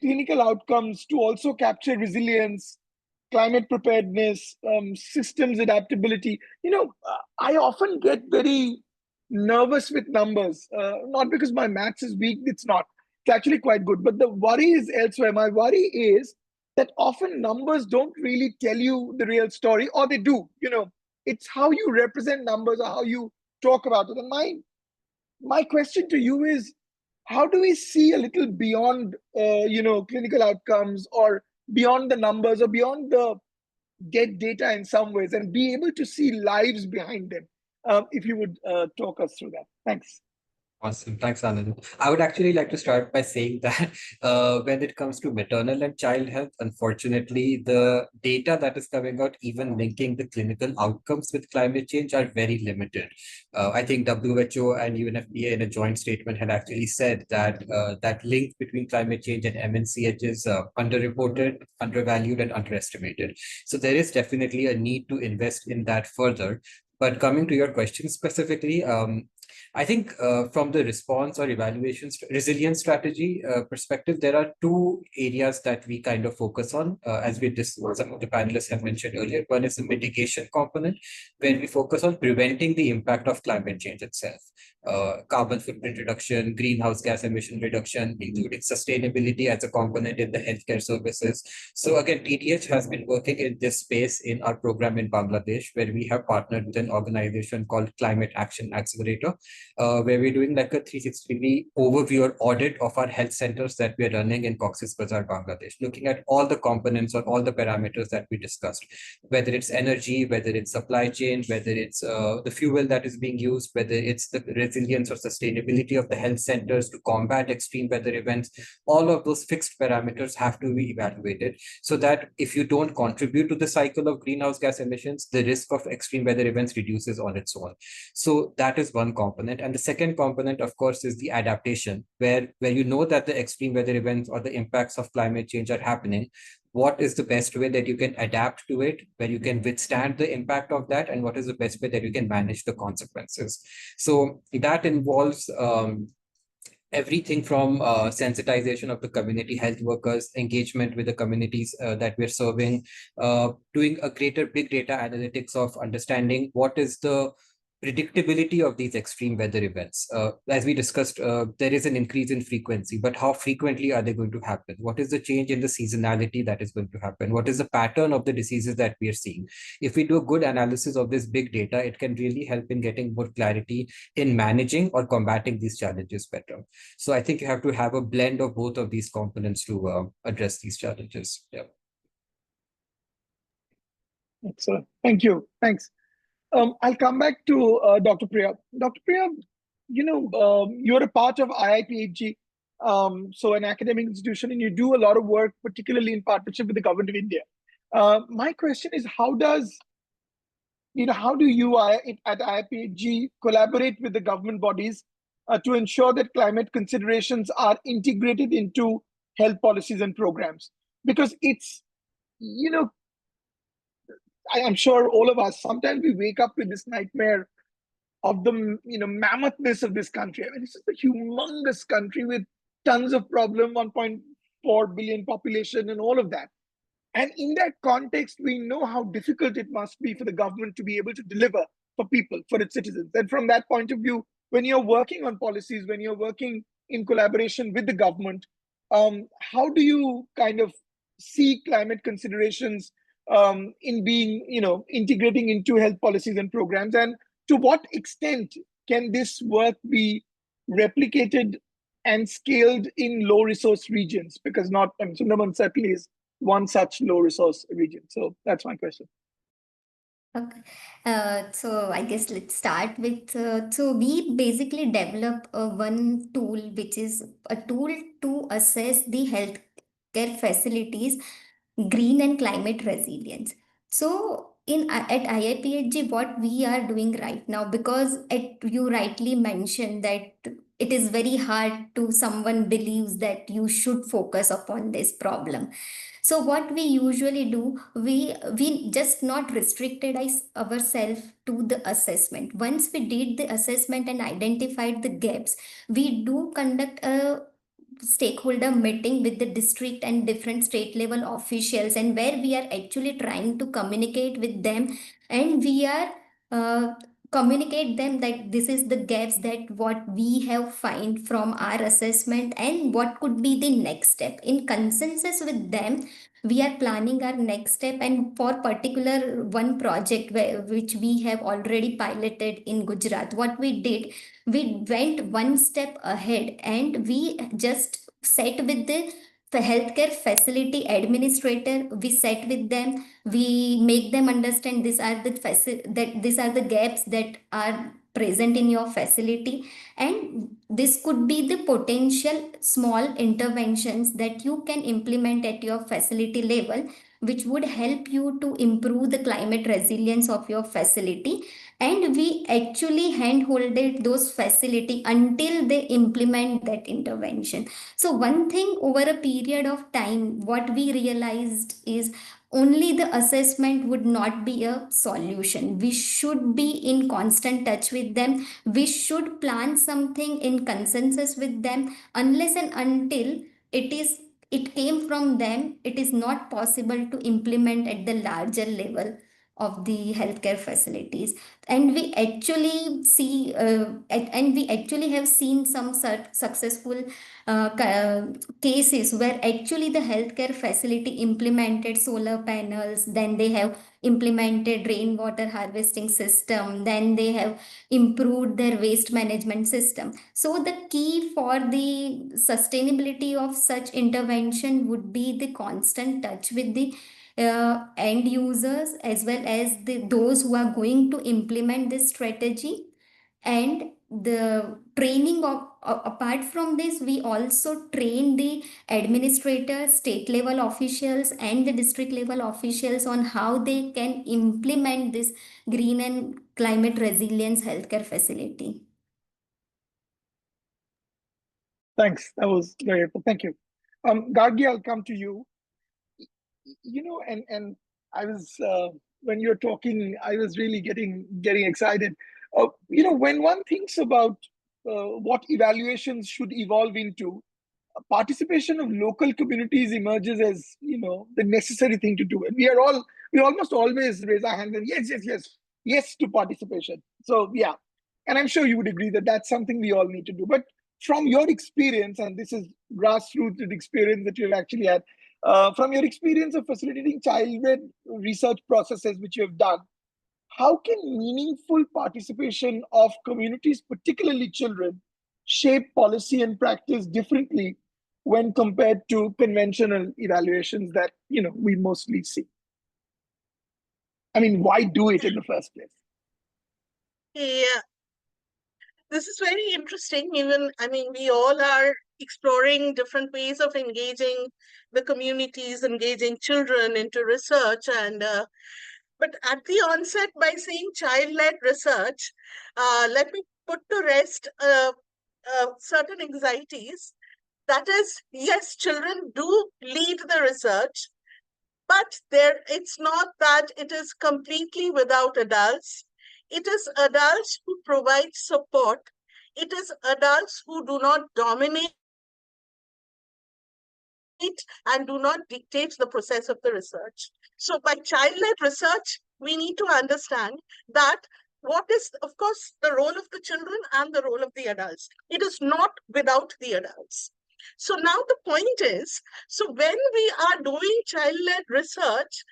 clinical outcomes to also capture resilience, climate preparedness, systems adaptability? I often get very nervous with numbers, not because my maths is weak, it's not. It's actually quite good, but the worry is elsewhere. My worry is that often numbers don't really tell you the real story, or they do. It's how you represent numbers or how you talk about it. And my question to you is, how do we see a little beyond, clinical outcomes, or beyond the numbers, or beyond the get data in some ways, and be able to see lives behind them? If you would talk us through that. Thanks. Awesome. Thanks, Anand. I would actually like to start by saying that when it comes to maternal and child health, unfortunately, the data that is coming out, even linking the clinical outcomes with climate change, are very limited. I think WHO and UNFPA in a joint statement had actually said that that link between climate change and MNCH is underreported, undervalued, and underestimated. So there is definitely a need to invest in that further. But coming to your question specifically, I think from the response or evaluation resilience strategy perspective, there are 2 areas that we kind of focus on, as some of the panelists have mentioned earlier. One is the mitigation component, where we focus on preventing the impact of climate change itself. Carbon footprint reduction, greenhouse gas emission reduction, including sustainability as a component in the healthcare services. So again, TDH has been working in this space in our program in Bangladesh, where we have partnered with an organization called Climate Action Accelerator, where we're doing like a 360-degree overview or audit of our health centers that we're running in Cox's Bazar, Bangladesh, looking at all the components or all the parameters that we discussed, whether it's energy, whether it's supply chain, whether it's the fuel that is being used, whether it's the resilience or sustainability of the health centers to combat extreme weather events. All of those fixed parameters have to be evaluated, so that if you don't contribute to the cycle of greenhouse gas emissions, the risk of extreme weather events reduces on its own. So that is one component. And the second component, of course, is the adaptation, where you know that the extreme weather events or the impacts of climate change are happening. What is the best way that you can adapt to it, where you can withstand the impact of that, and what is the best way that you can manage the consequences? So that involves everything from sensitization of the community health workers, engagement with the communities that we're serving, doing a greater big data analytics of understanding what is the predictability of these extreme weather events. As we discussed, there is an increase in frequency, but how frequently are they going to happen? What is the change in the seasonality that is going to happen? What is the pattern of the diseases that we are seeing? If we do a good analysis of this big data, it can really help in getting more clarity in managing or combating these challenges better. So I think you have to have a blend of both of these components to address these challenges. Yeah. Excellent. Thank you. Thanks. I'll come back to Dr. Priya. Dr. Priya, you're a part of IIPHG, so an academic institution, and you do a lot of work, particularly in partnership with the government of India. My question is, how do you at IIPHG collaborate with the government bodies to ensure that climate considerations are integrated into health policies and programs? Because it's, I'm sure all of us, sometimes we wake up with this nightmare of the mammoothness of this country. I mean, this is a humongous country with tons of problem, 1.4 billion population and all of that. And in that context, we know how difficult it must be for the government to be able to deliver for people, for its citizens. And from that point of view, when you're working on policies, when you're working in collaboration with the government, how do you kind of see climate considerations in being, integrating into health policies and programs? And to what extent can this work be replicated and scaled in low resource regions? Because Sundarbans certainly is one such low resource region. So that's my question. Okay. So I guess let's start with, so we basically develop one tool, which is a tool to assess the healthcare facilities, green and climate resilience. So at IIPHG, what we are doing right now, because you rightly mentioned that it is very hard to someone believes that you should focus upon this problem. So what we usually do, we just not restricted ourselves to the assessment. Once we did the assessment and identified the gaps, we do conduct a stakeholder meeting with the district and different state level officials, and where we are actually trying to communicate with them, and we are uh, communicate them that this is the gaps that what we have find from our assessment and what could be the next step. In consensus with them, we are planning our next step, and for particular one project which we have already piloted in Gujarat, what we did, we went one step ahead and we just sat with the healthcare facility administrator. We sat with them, we make them understand these are the gaps that are present in your facility, and this could be the potential small interventions that you can implement at your facility level, which would help you to improve the climate resilience of your facility. And we actually handholded those facility until they implement that intervention. So one thing, over a period of time, what we realized is only the assessment would not be a solution. We should be in constant touch with them. We should plan something in consensus with them. Unless and until it came from them, it is not possible to implement at the larger level of the healthcare facilities. And we actually see and we actually have seen some successful cases where actually the healthcare facility implemented solar panels, then they have implemented rainwater harvesting system, then they have improved their waste management system. So the key for the sustainability of such intervention would be the constant touch with the end users, as well as those who are going to implement this strategy, and the training of apart from this, we also train the administrators, state level officials and the district level officials on how they can implement this green and climate resilience healthcare facility. Thanks. That was very helpful. Thank you. Gargi, I'll come to you. And I was when you're talking, I was really getting excited. When one thinks about what evaluations should evolve into, participation of local communities emerges as, the necessary thing to do. And we almost always raise our hands and yes to participation. So yeah, and I'm sure you would agree that that's something we all need to do. But from your experience, and this is grassroots experience that you've actually had, from your experience of facilitating child-led research processes which you have done, how can meaningful participation of communities, particularly children, shape policy and practice differently when compared to conventional evaluations that we mostly see? I mean, why do it in the first place? Yeah, this is very interesting. We all are exploring different ways of engaging the communities, engaging children into research. But at the onset, by saying child-led research, let me put to rest certain anxieties. That is, yes, children do lead the research, but it's not that it is completely without adults. It is adults who provide support. It is adults who do not dominate and do not dictate the process of the research. So by child-led research, we need to understand that what is, of course, the role of the children and the role of the adults. It is not without the adults. So now the point is, so when we are doing child-led research,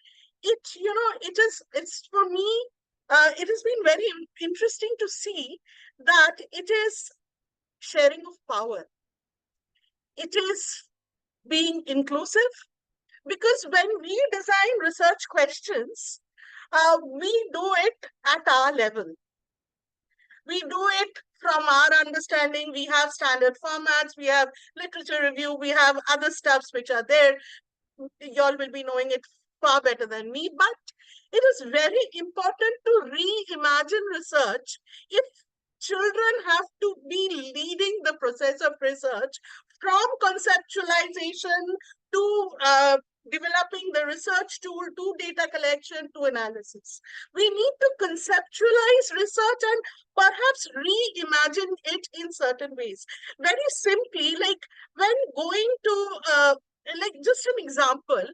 it's for me, it has been very interesting to see that it is sharing of power. It is being inclusive, because when we design research questions, we do it at our level. We do it from our understanding. We have standard formats, we have literature review, we have other stuffs which are there. Y'all will be knowing it far better than me, but it is very important to reimagine research if children have to be leading the process of research from conceptualization to developing the research tool, to data collection, to analysis. We need to conceptualize research and perhaps reimagine it in certain ways. Very simply, like when going to just an example,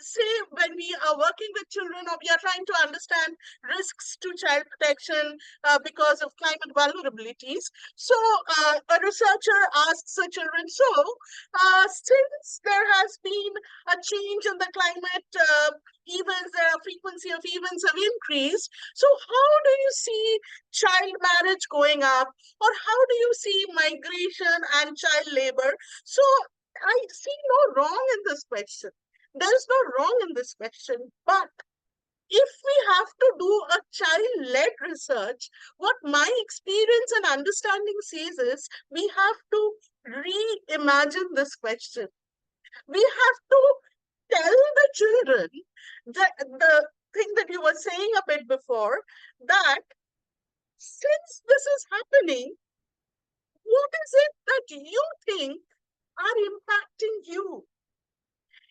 say when we are working with children or we are trying to understand risks to child protection because of climate vulnerabilities. So a researcher asks the children, since there has been a change in the climate events, the frequency of events have increased, so how do you see child marriage going up, or how do you see migration and child labor? So I see no wrong in this question. There is no wrong in this question. But if we have to do a child-led research, what my experience and understanding says is we have to reimagine this question. We have to tell the children that the thing that you were saying a bit before, that since this is happening, what is it that you think are impacting you?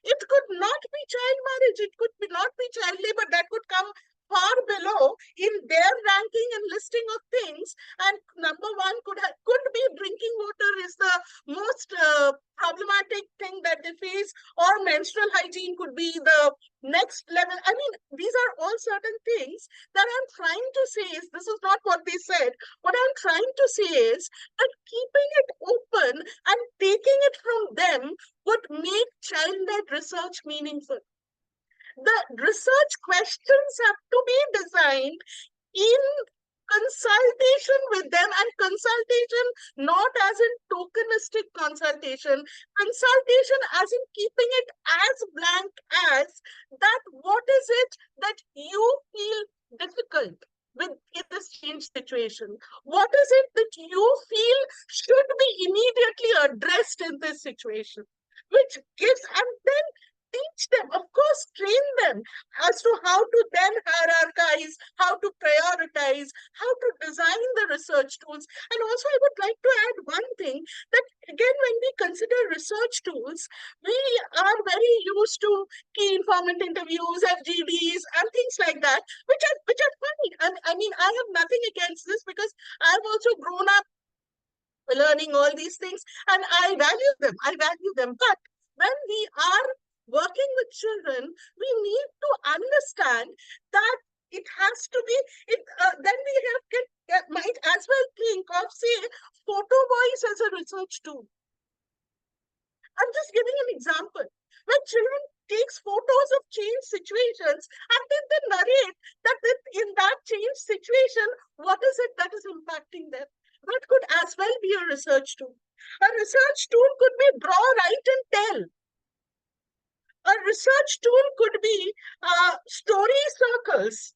It could not be child marriage, it could not be child labor, that could come far below in their ranking and listing of things. And number one could be drinking water is the most problematic thing that they face, or menstrual hygiene could be the next level. I mean, these are all certain things that I'm trying to say is, this is not what they said. What I'm trying to say is that keeping it open and taking it from them would make child-led research meaningful. The research questions have to be designed in consultation with them, and consultation not as in tokenistic consultation, consultation as in keeping it as blank as that what is it that you feel difficult with in this change situation? What is it that you feel should be immediately addressed in this situation? Which gives, and then teach them, of course, train them as to how to then hierarchize, how to prioritize, how to design the research tools. And also, I would like to add one thing, that again, when we consider research tools, we are very used to key informant interviews, FGDs, and things like that, which are fine. And I mean, I have nothing against this, because I've also grown up learning all these things, and I value them. But when we are working with children, we need to understand that it has to be, then we might as well think of, say, photo voice as a research tool. I'm just giving an example. When children takes photos of change situations and then they narrate that in that change situation, what is it that is impacting them? That could as well be a research tool. A research tool could be draw, write, and tell. A research tool could be story circles,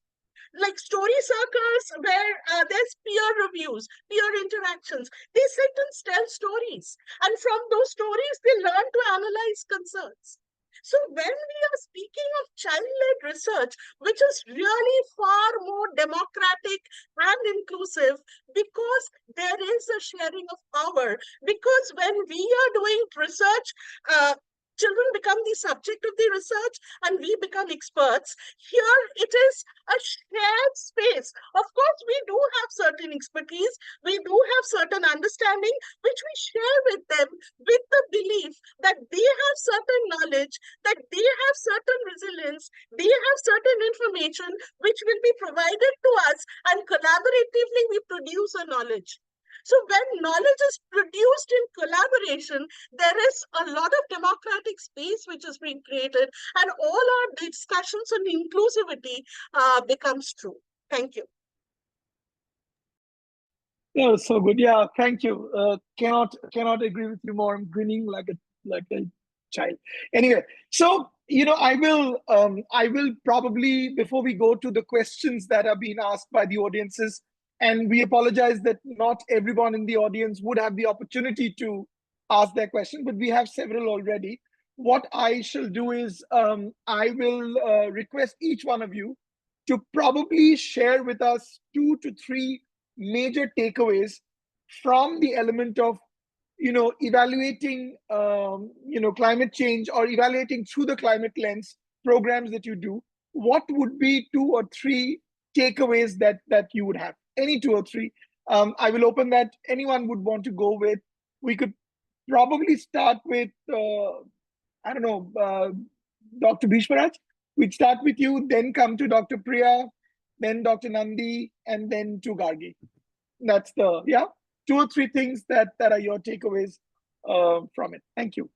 like story circles where there's peer reviews, peer interactions. They sit and tell stories. And from those stories, they learn to analyze concerns. So when we are speaking of child-led research, which is really far more democratic and inclusive, because there is a sharing of power, because when we are doing research, children become the subject of the research and we become experts. Here it is a shared space. Of course, we do have certain expertise, we do have certain understanding, which we share with them with the belief that they have certain knowledge, that they have certain resilience, they have certain information which will be provided to us, and collaboratively we produce a knowledge. So when knowledge is produced in collaboration, there is a lot of democratic space which is being created, and all our discussions on inclusivity becomes true. Thank you. Oh, so good. Yeah, thank you. Cannot agree with you more. I'm grinning like a child. Anyway, so I will probably, before we go to the questions that are being asked by the audiences, and we apologize that not everyone in the audience would have the opportunity to ask their question, but we have several already. What I shall do is I will request each one of you to probably share with us 2 to 3 major takeaways from the element of evaluating climate change, or evaluating through the climate lens programs that you do. What would be 2 or 3 takeaways that you would have? Any 2 or 3. I will open that. Anyone would want to go with. We could probably start with I don't know, Dr. Bhishmaraj. We'd start with you, then come to Dr. Priya, then Dr. Nandi, and then to Gargi. That's 2 or 3 things that are your takeaways from it. Thank you.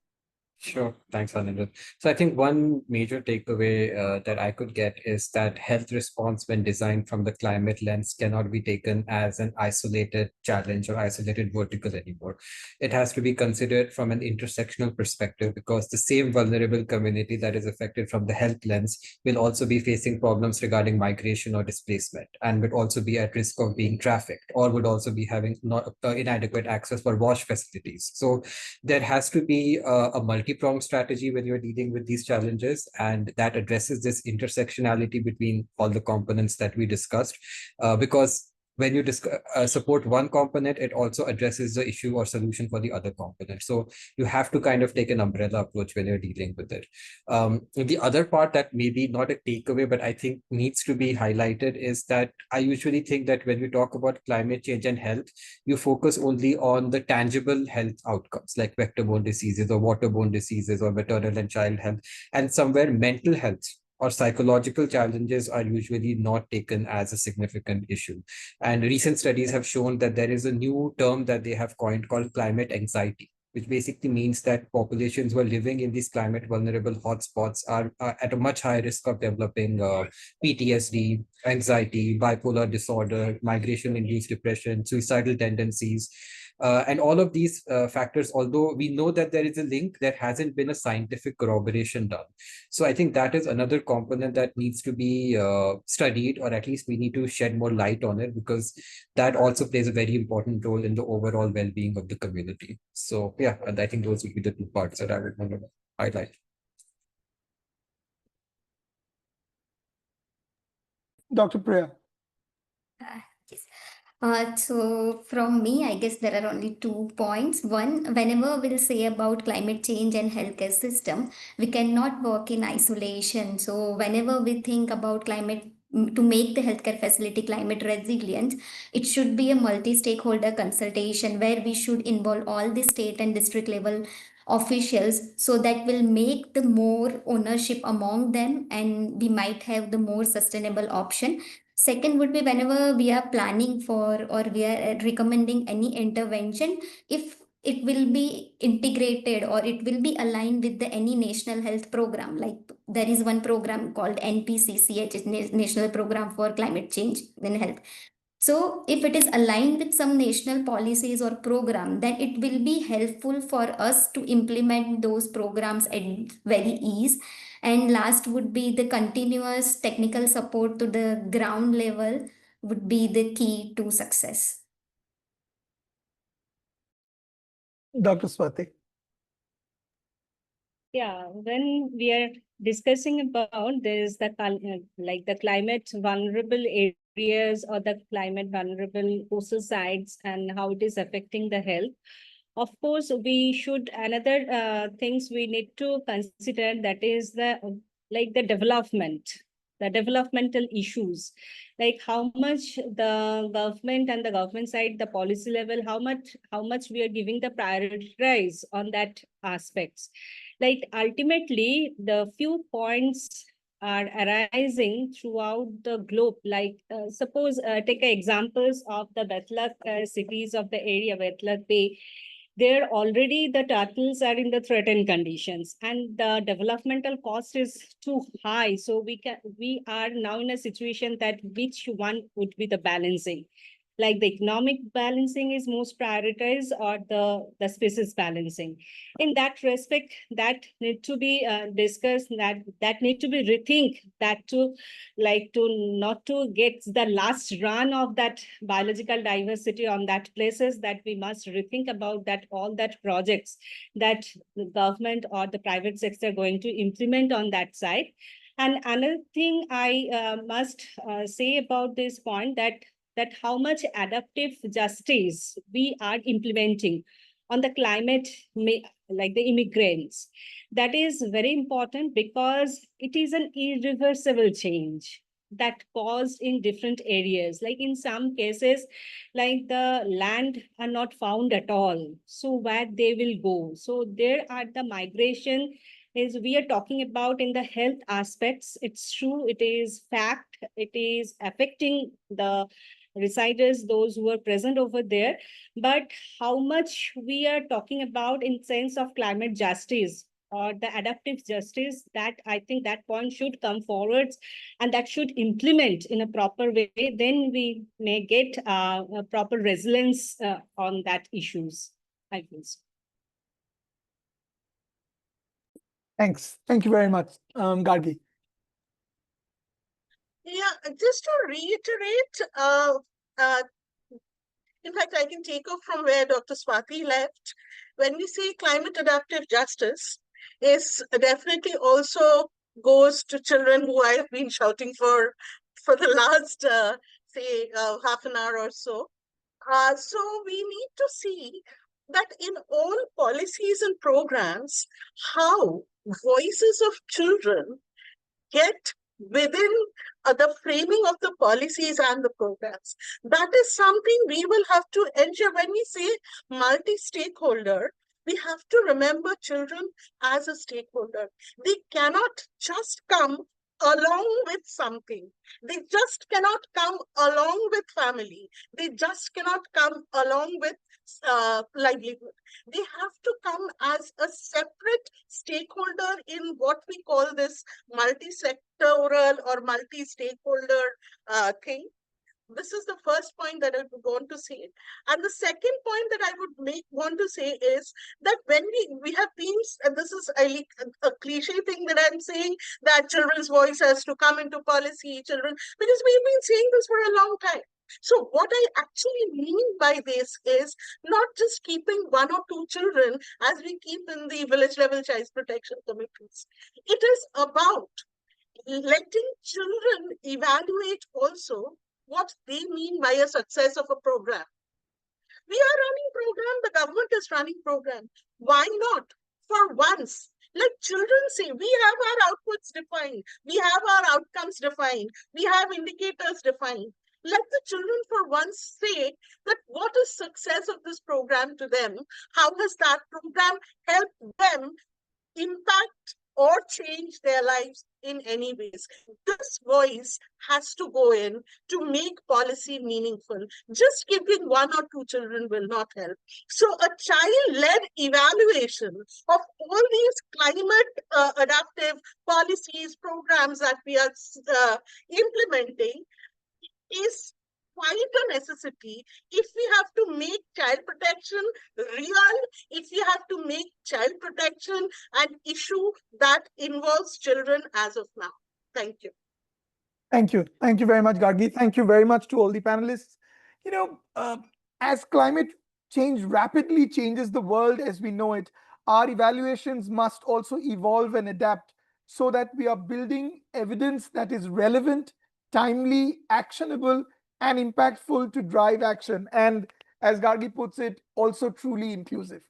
Sure. Thanks, Anindra. So I think one major takeaway that I could get is that health response, when designed from the climate lens, cannot be taken as an isolated challenge or isolated vertical anymore. It has to be considered from an intersectional perspective, because the same vulnerable community that is affected from the health lens will also be facing problems regarding migration or displacement, and would also be at risk of being trafficked, or would also be having not inadequate access for wash facilities. So there has to be a multi-pronged strategy when you're dealing with these challenges, and that addresses this intersectionality between all the components that we discussed, because when you support one component, it also addresses the issue or solution for the other component. So you have to kind of take an umbrella approach when you're dealing with it. The other part that maybe not a takeaway, but I think needs to be highlighted, is that I usually think that when we talk about climate change and health, you focus only on the tangible health outcomes like vector-borne diseases or waterborne diseases or maternal and child health, and somewhere mental health or psychological challenges are usually not taken as a significant issue. And recent studies have shown that there is a new term that they have coined called climate anxiety, which basically means that populations who are living in these climate vulnerable hotspots are at a much higher risk of developing PTSD, anxiety, bipolar disorder, migration-induced depression, suicidal tendencies. And all of these factors, although we know that there is a link, there hasn't been a scientific corroboration done. So I think that is another component that needs to be studied, or at least we need to shed more light on it, because that also plays a very important role in the overall well-being of the community. So yeah, and I think those would be the 2 parts that I would want to highlight. Dr. Priya. Yes. So from me, I guess there are only 2 points. One, whenever we'll say about climate change and healthcare system, we cannot work in isolation. So whenever we think about climate to make the healthcare facility climate resilient, it should be a multi-stakeholder consultation where we should involve all the state and district level officials, so that will make the more ownership among them, and we might have the more sustainable option. Second would be, whenever we are planning for or we are recommending any intervention, if it will be integrated or it will be aligned with the any national health program. Like there is one program called NPCCH, it's National Program for Climate Change in Health. So if it is aligned with some national policies or program, then it will be helpful for us to implement those programs at very ease. And last would be the continuous technical support to the ground level would be the key to success. Dr. Swati. Yeah, when we are discussing about this, like the climate vulnerable areas or the climate vulnerable coastal sites and how it is affecting the health, of course, we should, another things we need to consider, that is the the developmental issues, like how much the government and the government side, the policy level, how much we are giving the prioritize on that aspects. Like ultimately, the few points are arising throughout the globe. Like suppose take examples of the Bethlak cities of the area, Bethlak Bay. There already the turtles are in the threatened conditions, and the developmental cost is too high. So we are now in a situation that which one would be the balancing, like the economic balancing is most prioritized or the species balancing. In that respect, that need to be discussed, that need to be rethink, that to not to get the last run of that biological diversity on that places, that we must rethink about that all that projects that the government or the private sector are going to implement on that side. And another thing I must say about this point, that how much adaptive justice we are implementing on the climate, like the immigrants. That is very important because it is an irreversible change that caused in different areas. Like in some cases, like the land are not found at all. So where they will go? So there are the migration is we are talking about in the health aspects. It's true, it is fact, it is affecting the residers, those who are present over there. But how much we are talking about in sense of climate justice or the adaptive justice, that I think that point should come forward and that should implement in a proper way. Then we may get a proper resilience on that issues, I think so. Thanks. Thank you very much, Gargi. Yeah, just to reiterate, in fact, I can take off from where Dr. Swati left. When we say climate adaptive justice, is definitely also goes to children who I have been shouting for the last, say, half an hour or so. So we need to see that in all policies and programs, how voices of children get within the framing of the policies and the programs. That is something we will have to ensure. When we say multi-stakeholder, we have to remember children as a stakeholder. They cannot just come along with something. They just cannot come along with family. They just cannot come along with livelihood. They have to come as a separate stakeholder in what we call this multi-sectoral or multi-stakeholder thing. This is the first point that I would want to say. And the second point that I would want to say is that when we have themes, and this is a cliche thing that I'm saying, that children's voice has to come into policy, children, because we've been saying this for a long time. So what I actually mean by this is not just keeping one or two children as we keep in the village level child protection committees. It is about letting children evaluate also what they mean by a success of a program. We are running program, the government is running program. Why not? For once, Like children say, we have our outputs defined, we have our outcomes defined, we have indicators defined. Let the children for once say that what is success of this program to them? How has that program helped them impact or change their lives in any ways? This voice has to go in to make policy meaningful. Just giving one or two children will not help. So a child-led evaluation of all these climate adaptive policies, programs that we are implementing is quite a necessity if we have to make child protection real, if we have to make child protection an issue that involves children as of now. Thank you. Thank you. Thank you very much, Gargi. Thank you very much to all the panelists. As climate change rapidly changes the world as we know it, our evaluations must also evolve and adapt so that we are building evidence that is relevant, timely, actionable, and impactful to drive action. And as Gargi puts it, also truly inclusive.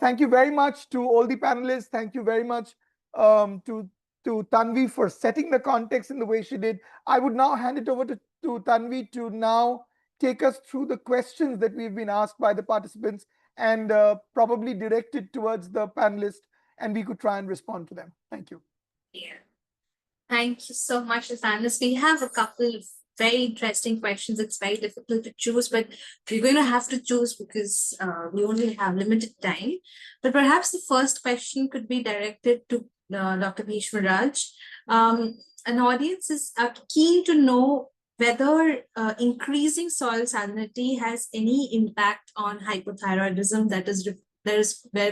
Thank you very much to all the panelists. Thank you very much to Tanvi for setting the context in the way she did. I would now hand it over to Tanvi to now take us through the questions that we've been asked by the participants and probably directed towards the panelists, and we could try and respond to them. Thank you. Yeah. Thank you so much, Nathaniel. We have a couple of very interesting questions. It's very difficult to choose, but we're going to have to choose because we only have limited time. But perhaps the first question could be directed to Dr. Bhishmaraj. An audience is keen to know whether increasing soil salinity has any impact on hypothyroidism,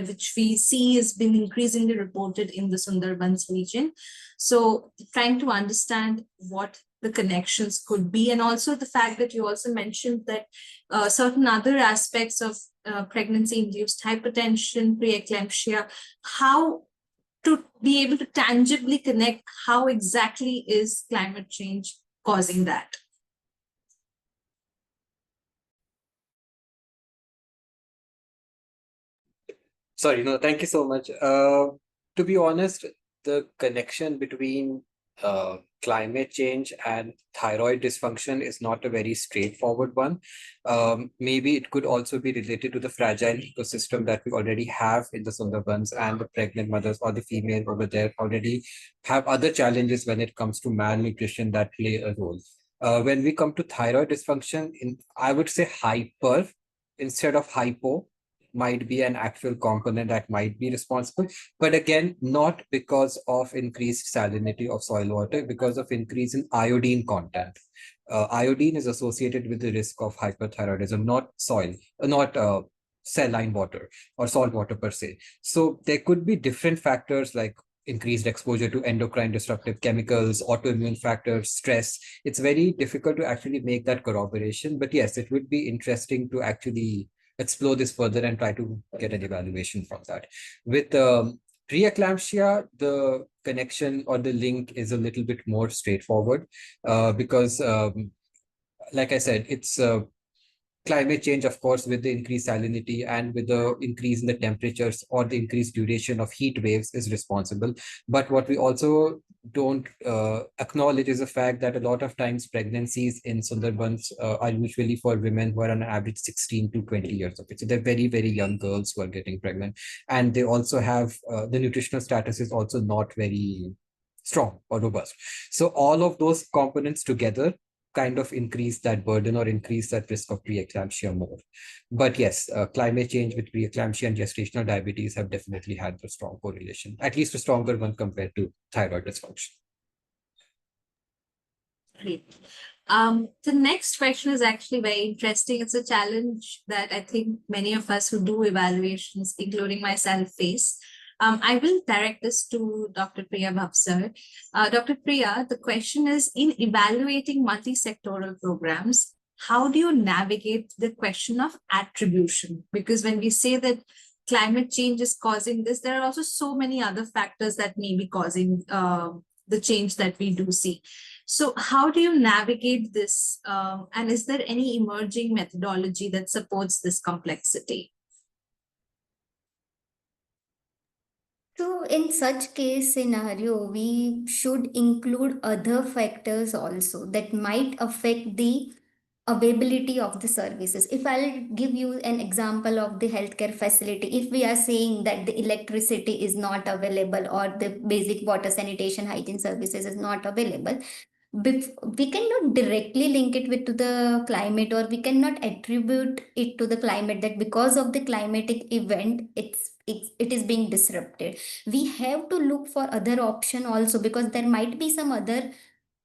which we see has been increasingly reported in the Sundarbans region. So trying to understand what the connections could be, and also the fact that you also mentioned that certain other aspects of pregnancy-induced hypertension, preeclampsia, how to be able to tangibly connect how exactly is climate change causing that. Sorry, no, thank you so much. To be honest, the connection between climate change and thyroid dysfunction is not a very straightforward one. Maybe it could also be related to the fragile ecosystem that we already have in the Sundarbans, and the pregnant mothers or the female over there already have other challenges when it comes to malnutrition that play a role. When we come to thyroid dysfunction, I would say hyper instead of hypo might be an actual component that might be responsible, but again, not because of increased salinity of soil water, because of increase in iodine content. Iodine is associated with the risk of hyperthyroidism, not saline water or salt water per se. So there could be different factors like increased exposure to endocrine disruptive chemicals, autoimmune factors, stress. It's very difficult to actually make that corroboration, but yes, it would be interesting to actually explore this further and try to get an evaluation from that. With preeclampsia, the connection or the link is a little bit more straightforward because, like I said, it's climate change, of course, with the increased salinity and with the increase in the temperatures or the increased duration of heat waves is responsible. But what we also don't acknowledge is the fact that a lot of times pregnancies in Sundarbans are usually for women who are on average 16 to 20 years of age. So they're very, very young girls who are getting pregnant. And they also have, the nutritional status is also not very strong or robust. So all of those components together kind of increase that burden or increase that risk of preeclampsia more. But yes, climate change with preeclampsia and gestational diabetes have definitely had a strong correlation, at least a stronger one compared to thyroid dysfunction. Great. The next question is actually very interesting. It's a challenge that I think many of us who do evaluations, including myself, face. I will direct this to Dr. Priya Bhavsar. Dr. Priya, the question is, in evaluating multi-sectoral programs, how do you navigate the question of attribution? Because when we say that climate change is causing this, there are also so many other factors that may be causing the change that we do see. So how do you navigate this? And is there any emerging methodology that supports this complexity? To in such case scenario, we should include other factors also that might affect the availability of the services. If I'll give you an example of the healthcare facility, if we are saying that the electricity is not available or the basic water sanitation hygiene services is not available, we cannot directly link it with to the climate, or we cannot attribute it to the climate that because of the climatic event it is being disrupted. We have to look for other option also, because there might be some other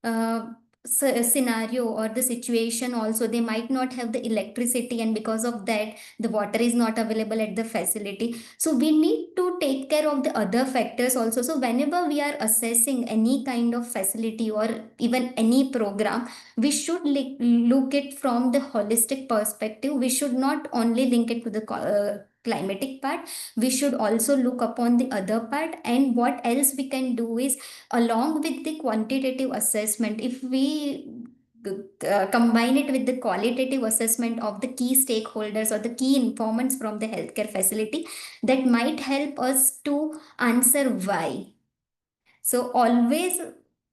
uh, scenario or the situation also. They might not have the electricity, and because of that the water is not available at the facility. So we need to take care of the other factors also. So whenever we are assessing any kind of facility or even any program, we should look it from the holistic perspective. We should not only link it to the climatic part, we should also look upon the other part. And what else we can do is, along with the quantitative assessment, if we combine it with the qualitative assessment of the key stakeholders or the key informants from the healthcare facility, that might help us to answer why. So always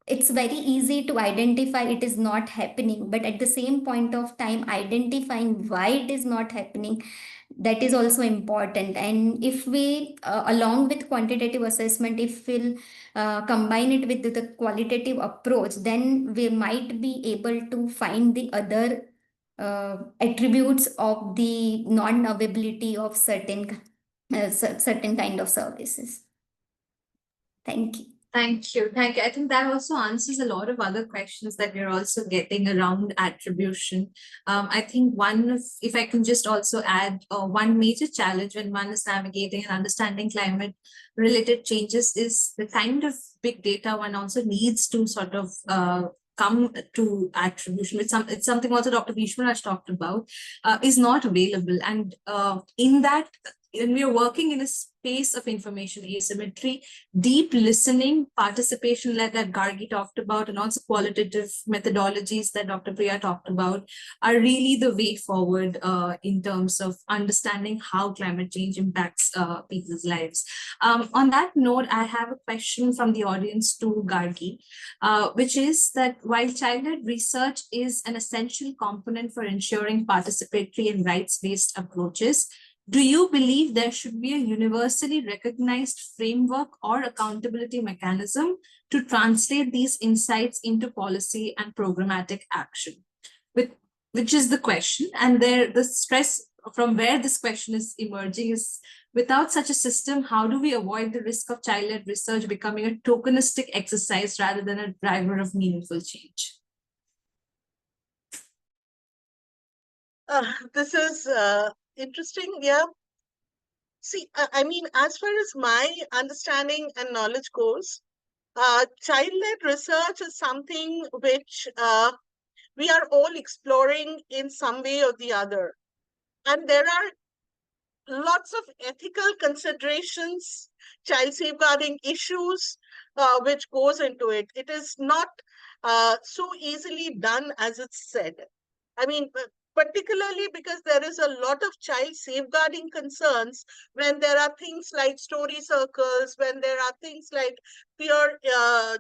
it's very easy to identify it is not happening, but at the same point of time identifying why it is not happening, that is also important. And if we along with quantitative assessment, if we'll combine it with the qualitative approach, then we might be able to find the other attributes of the non-availability of certain kind of services. Thank you. Thank you. Thank you. I think that also answers a lot of other questions that we're also getting around attribution. I think if I can just also add, one major challenge when one is navigating and understanding climate related changes is the kind of big data one also needs to sort of come to attribution. It's something also Dr. Bhishmaraj talked about, is not available. And in that, when we are working in a space of information asymmetry, deep listening, participation that Gargi talked about, and also qualitative methodologies that Dr. Priya talked about are really the way forward in terms of understanding how climate change impacts people's lives. On that note, I have a question from the audience to Gargi, which is that while child-led research is an essential component for ensuring participatory and rights-based approaches, do you believe there should be a universally recognized framework or accountability mechanism to translate these insights into policy and programmatic action? Which is the question. And the stress from where this question is emerging is, without such a system, how do we avoid the risk of child-led research becoming a tokenistic exercise rather than a driver of meaningful change? This is interesting. Yeah. See, I mean, as far as my understanding and knowledge goes, child-led research is something which we are all exploring in some way or the other. And there are lots of ethical considerations, child safeguarding issues, which goes into it. It is not so easily done as it's said. I mean, particularly because there is a lot of child safeguarding concerns when there are things like story circles, when there are things like peer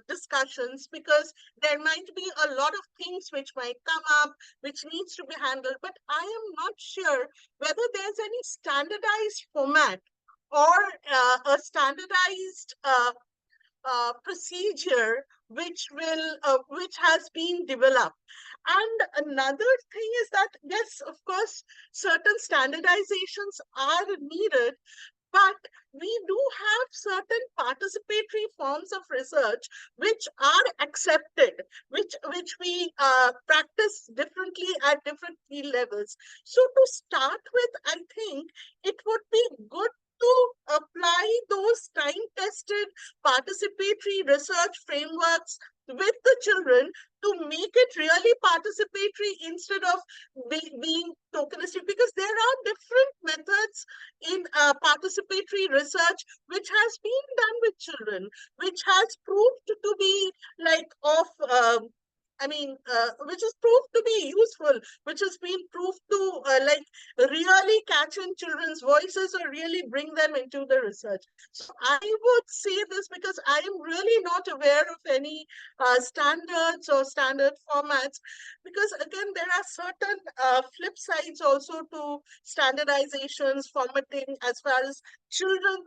discussions, because there might be a lot of things which might come up, which needs to be handled. But I am not sure whether there's any standardized format or a standardized procedure which has been developed. And another thing is that, yes, of course, certain standardizations are needed, but we do have certain participatory forms of research which are accepted, which we practice differently at different field levels. So to start with, I think it would be good to apply those time-tested participatory research frameworks with the children to make it really participatory instead of being tokenistic, because there are different methods in participatory research which has been done with children, which has proved to be like of which is proved to be useful, which has been proved to like really catch in children's voices or really bring them into the research. So I would say this because I am really not aware of any standards or standard formats, because again, there are certain flip sides also to standardizations, formatting as far as children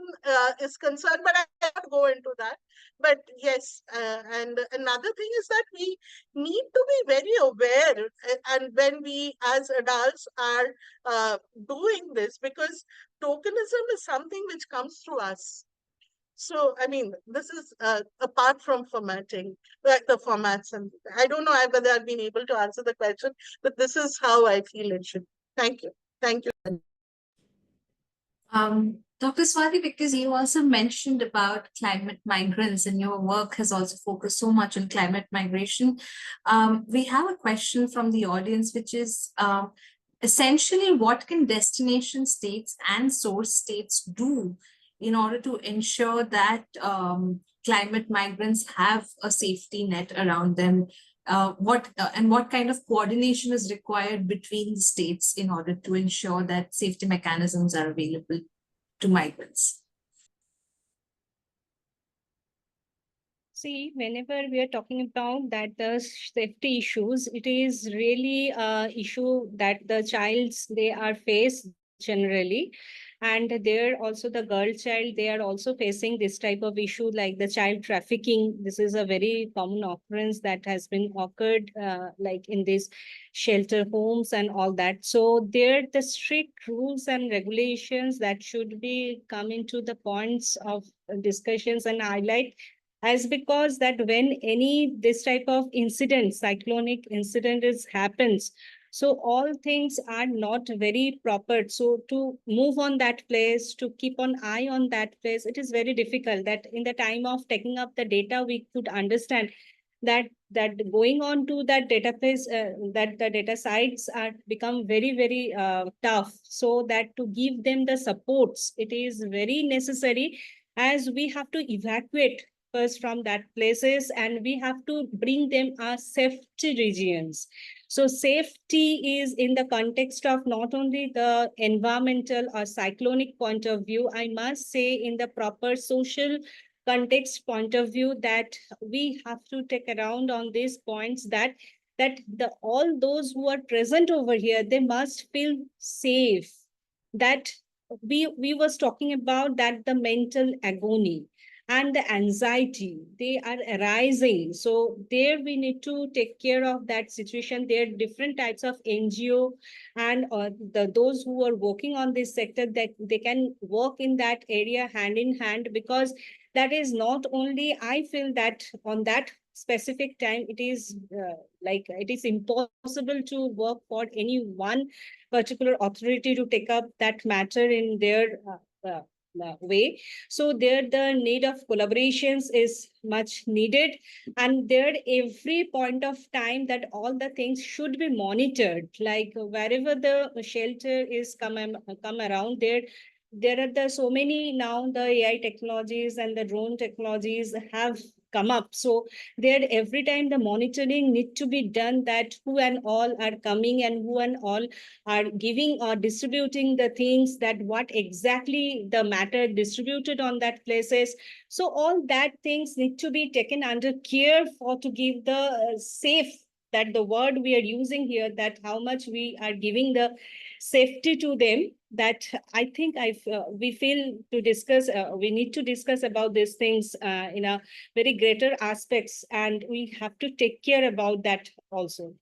is concerned, but I won't go into that. But yes, and another thing is that we need to be very aware, and when we as adults are doing this, because tokenism is something which comes through us. So, this is apart from formatting, like the formats, and I don't know whether I've been able to answer the question, but this is how I feel it should. Thank you. Thank you. Dr. Swati, because you also mentioned about climate migrants and your work has also focused so much on climate migration. We have a question from the audience, which is essentially what can destination states and source states do in order to ensure that climate migrants have a safety net around them? What kind of coordination is required between the states in order to ensure that safety mechanisms are available to migrants? See, whenever we are talking about that the safety issues, it is really a issue that the childs they are faced generally. And there also the girl child, they are also facing this type of issue like the child trafficking. This is a very common occurrence that has been occurred like in these shelter homes and all that. So there the strict rules and regulations that should be come into the points of discussions and highlight, as because that when any this type of incident, cyclonic incident happens, so all things are not very proper. So to move on that place, to keep an eye on that place, it is very difficult. That in the time of taking up the data, we could understand that going on to that database, that the data sites are become very tough. So that to give them the supports, it is very necessary, as we have to evacuate first from that places and we have to bring them a safety regions. So safety is in the context of not only the environmental or cyclonic point of view, I must say in the proper social context point of view, that we have to take around on these points, that the all those who are present over here, they must feel safe. That we was talking about that the mental agony and the anxiety, they are arising. So there we need to take care of that situation. There are different types of NGO and those who are working on this sector, that they can work in that area hand in hand, because that is not only, I feel that on that specific time, it is like it is impossible to work for any one particular authority to take up that matter in their way. So there the need of collaborations is much needed, and there every point of time that all the things should be monitored, like wherever the shelter is come around there are the so many now the AI technologies and the drone technologies have come up. So there every time the monitoring need to be done, that who and all are coming and who and all are giving or distributing the things, that what exactly the matter distributed on that places. So all that things need to be taken under care for to give the safe, that the word we are using here, that how much we are giving the safety to them. That I think we feel to discuss, we need to discuss about these things in a very greater aspects, and we have to take care about that also.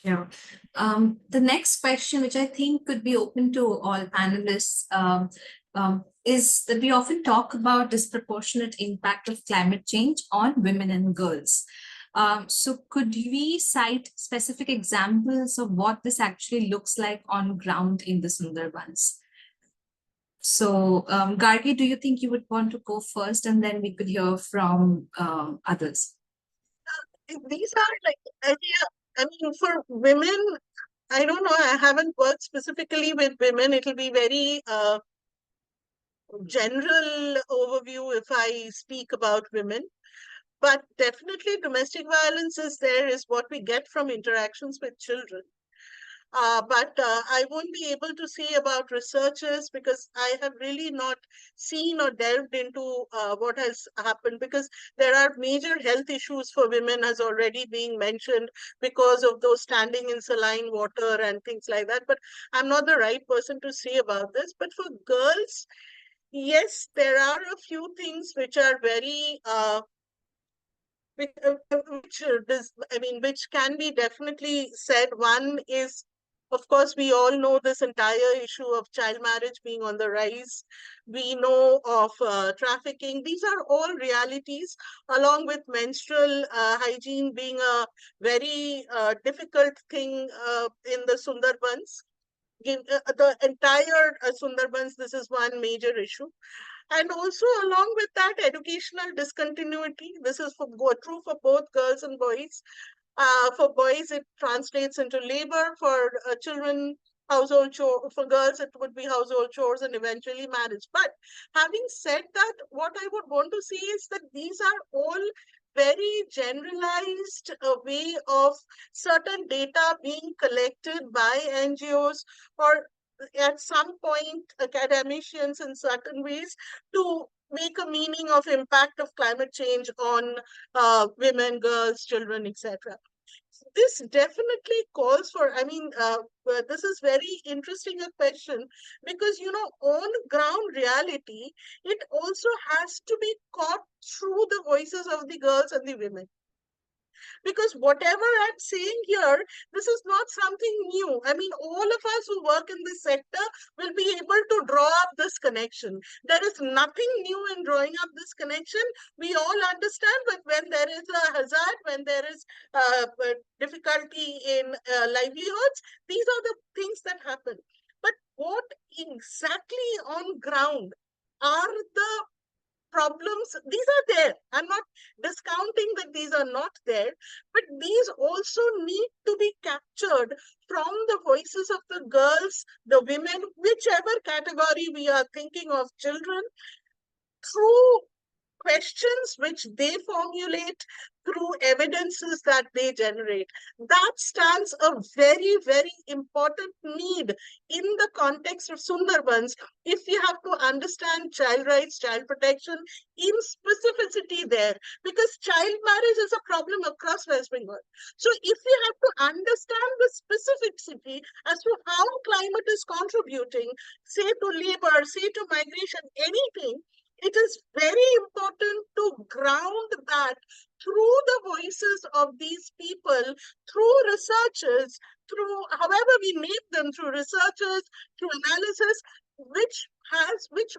Yeah. The next question, which I think could be open to all panelists, is that we often talk about disproportionate impact of climate change on women and girls. So could we cite specific examples of what this actually looks like on ground in the Sundarbans? So Gargi, do you think you would want to go first, and then we could hear from others? These are like, for women, I don't know, I haven't worked specifically with women. It'll be very general overview if I speak about women. But definitely domestic violence is there, is what we get from interactions with children. But I won't be able to say about researchers because I have really not seen or delved into what has happened, because there are major health issues for women as already being mentioned because of those standing in saline water and things like that. But I'm not the right person to say about this. But for girls, yes, there are a few things which are very which can be definitely said. One is, of course, we all know this entire issue of child marriage being on the rise. We know of trafficking. These are all realities, along with menstrual hygiene being a very difficult thing in the Sundarbans. The entire Sundarbans, this is one major issue. And also along with that, educational discontinuity. This is true for both girls and boys. For boys, it translates into labor. For children, household chores. For girls, it would be household chores and eventually marriage. But having said that, what I would want to say is that these are all very generalized way of certain data being collected by NGOs or at some point academicians in certain ways to make a meaning of impact of climate change on women, girls, children, etc. This definitely calls for, this is very interesting a question, because, on ground reality, it also has to be caught through the voices of the girls and the women. Because whatever I'm saying here, this is not something new. All of us who work in this sector will be able to draw up this connection. There is nothing new in drawing up this connection. We all understand that when there is a hazard, when there is difficulty in livelihoods, these are the things that happen. But what exactly on ground are the problems? These are there. I'm not discounting that these are not there, but these also need to be captured from the voices of the girls, the women, whichever category we are thinking of, children, through questions which they formulate, through evidences that they generate. That stands a very, very important need in the context of Sundarbans if we have to understand child rights, child protection in specificity there, because child marriage is a problem across West Bengal. So if we have to understand the specificity as to how climate is contributing, say to labor, say to migration, anything, it is very important to ground that through the voices of these people, through researchers, through however we name them, through researchers, through analysis, which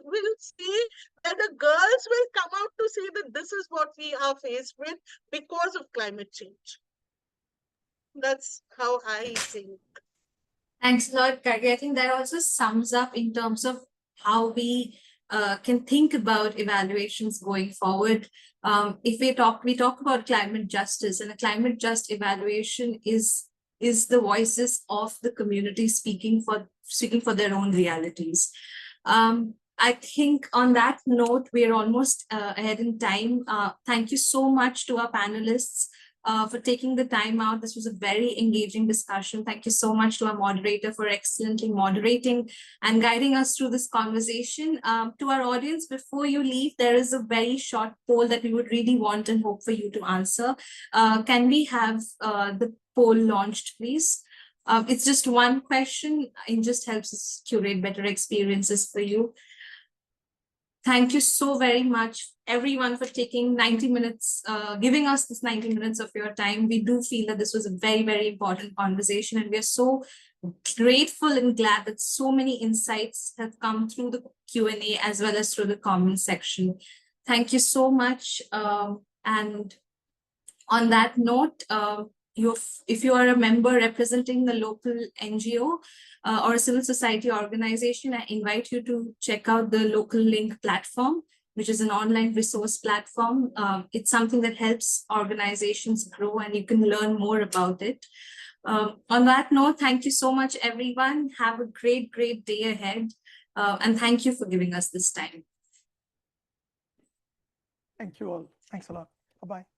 will say that the girls will come out to say that this is what we are faced with because of climate change. That's how I think. Thanks a lot, Kagi. I think that also sums up in terms of how we can think about evaluations going forward. If we talk about climate justice, and a climate just evaluation is the voices of the community speaking for their own realities. I think on that note, we're almost ahead in time. Thank you so much to our panelists for taking the time out. This was a very engaging discussion. Thank you so much to our moderator for excellently moderating and guiding us through this conversation. To our audience, before you leave, there is a very short poll that we would really want and hope for you to answer. Can we have the poll launched, please? It's just one question. It just helps us curate better experiences for you. Thank you so very much, everyone, for taking 90 minutes, giving us this 90 minutes of your time. We do feel that this was a very, very important conversation, and we are so grateful and glad that so many insights have come through the Q&A as well as through the comment section. Thank you so much. And on that note, if you are a member representing the local NGO or a civil society organization, I invite you to check out the Local Link platform, which is an online resource platform. It's something that helps organizations grow, and you can learn more about it. On that note, thank you so much, everyone. Have a great, great day ahead. And thank you for giving us this time. Thank you all. Thanks a lot. Bye-bye.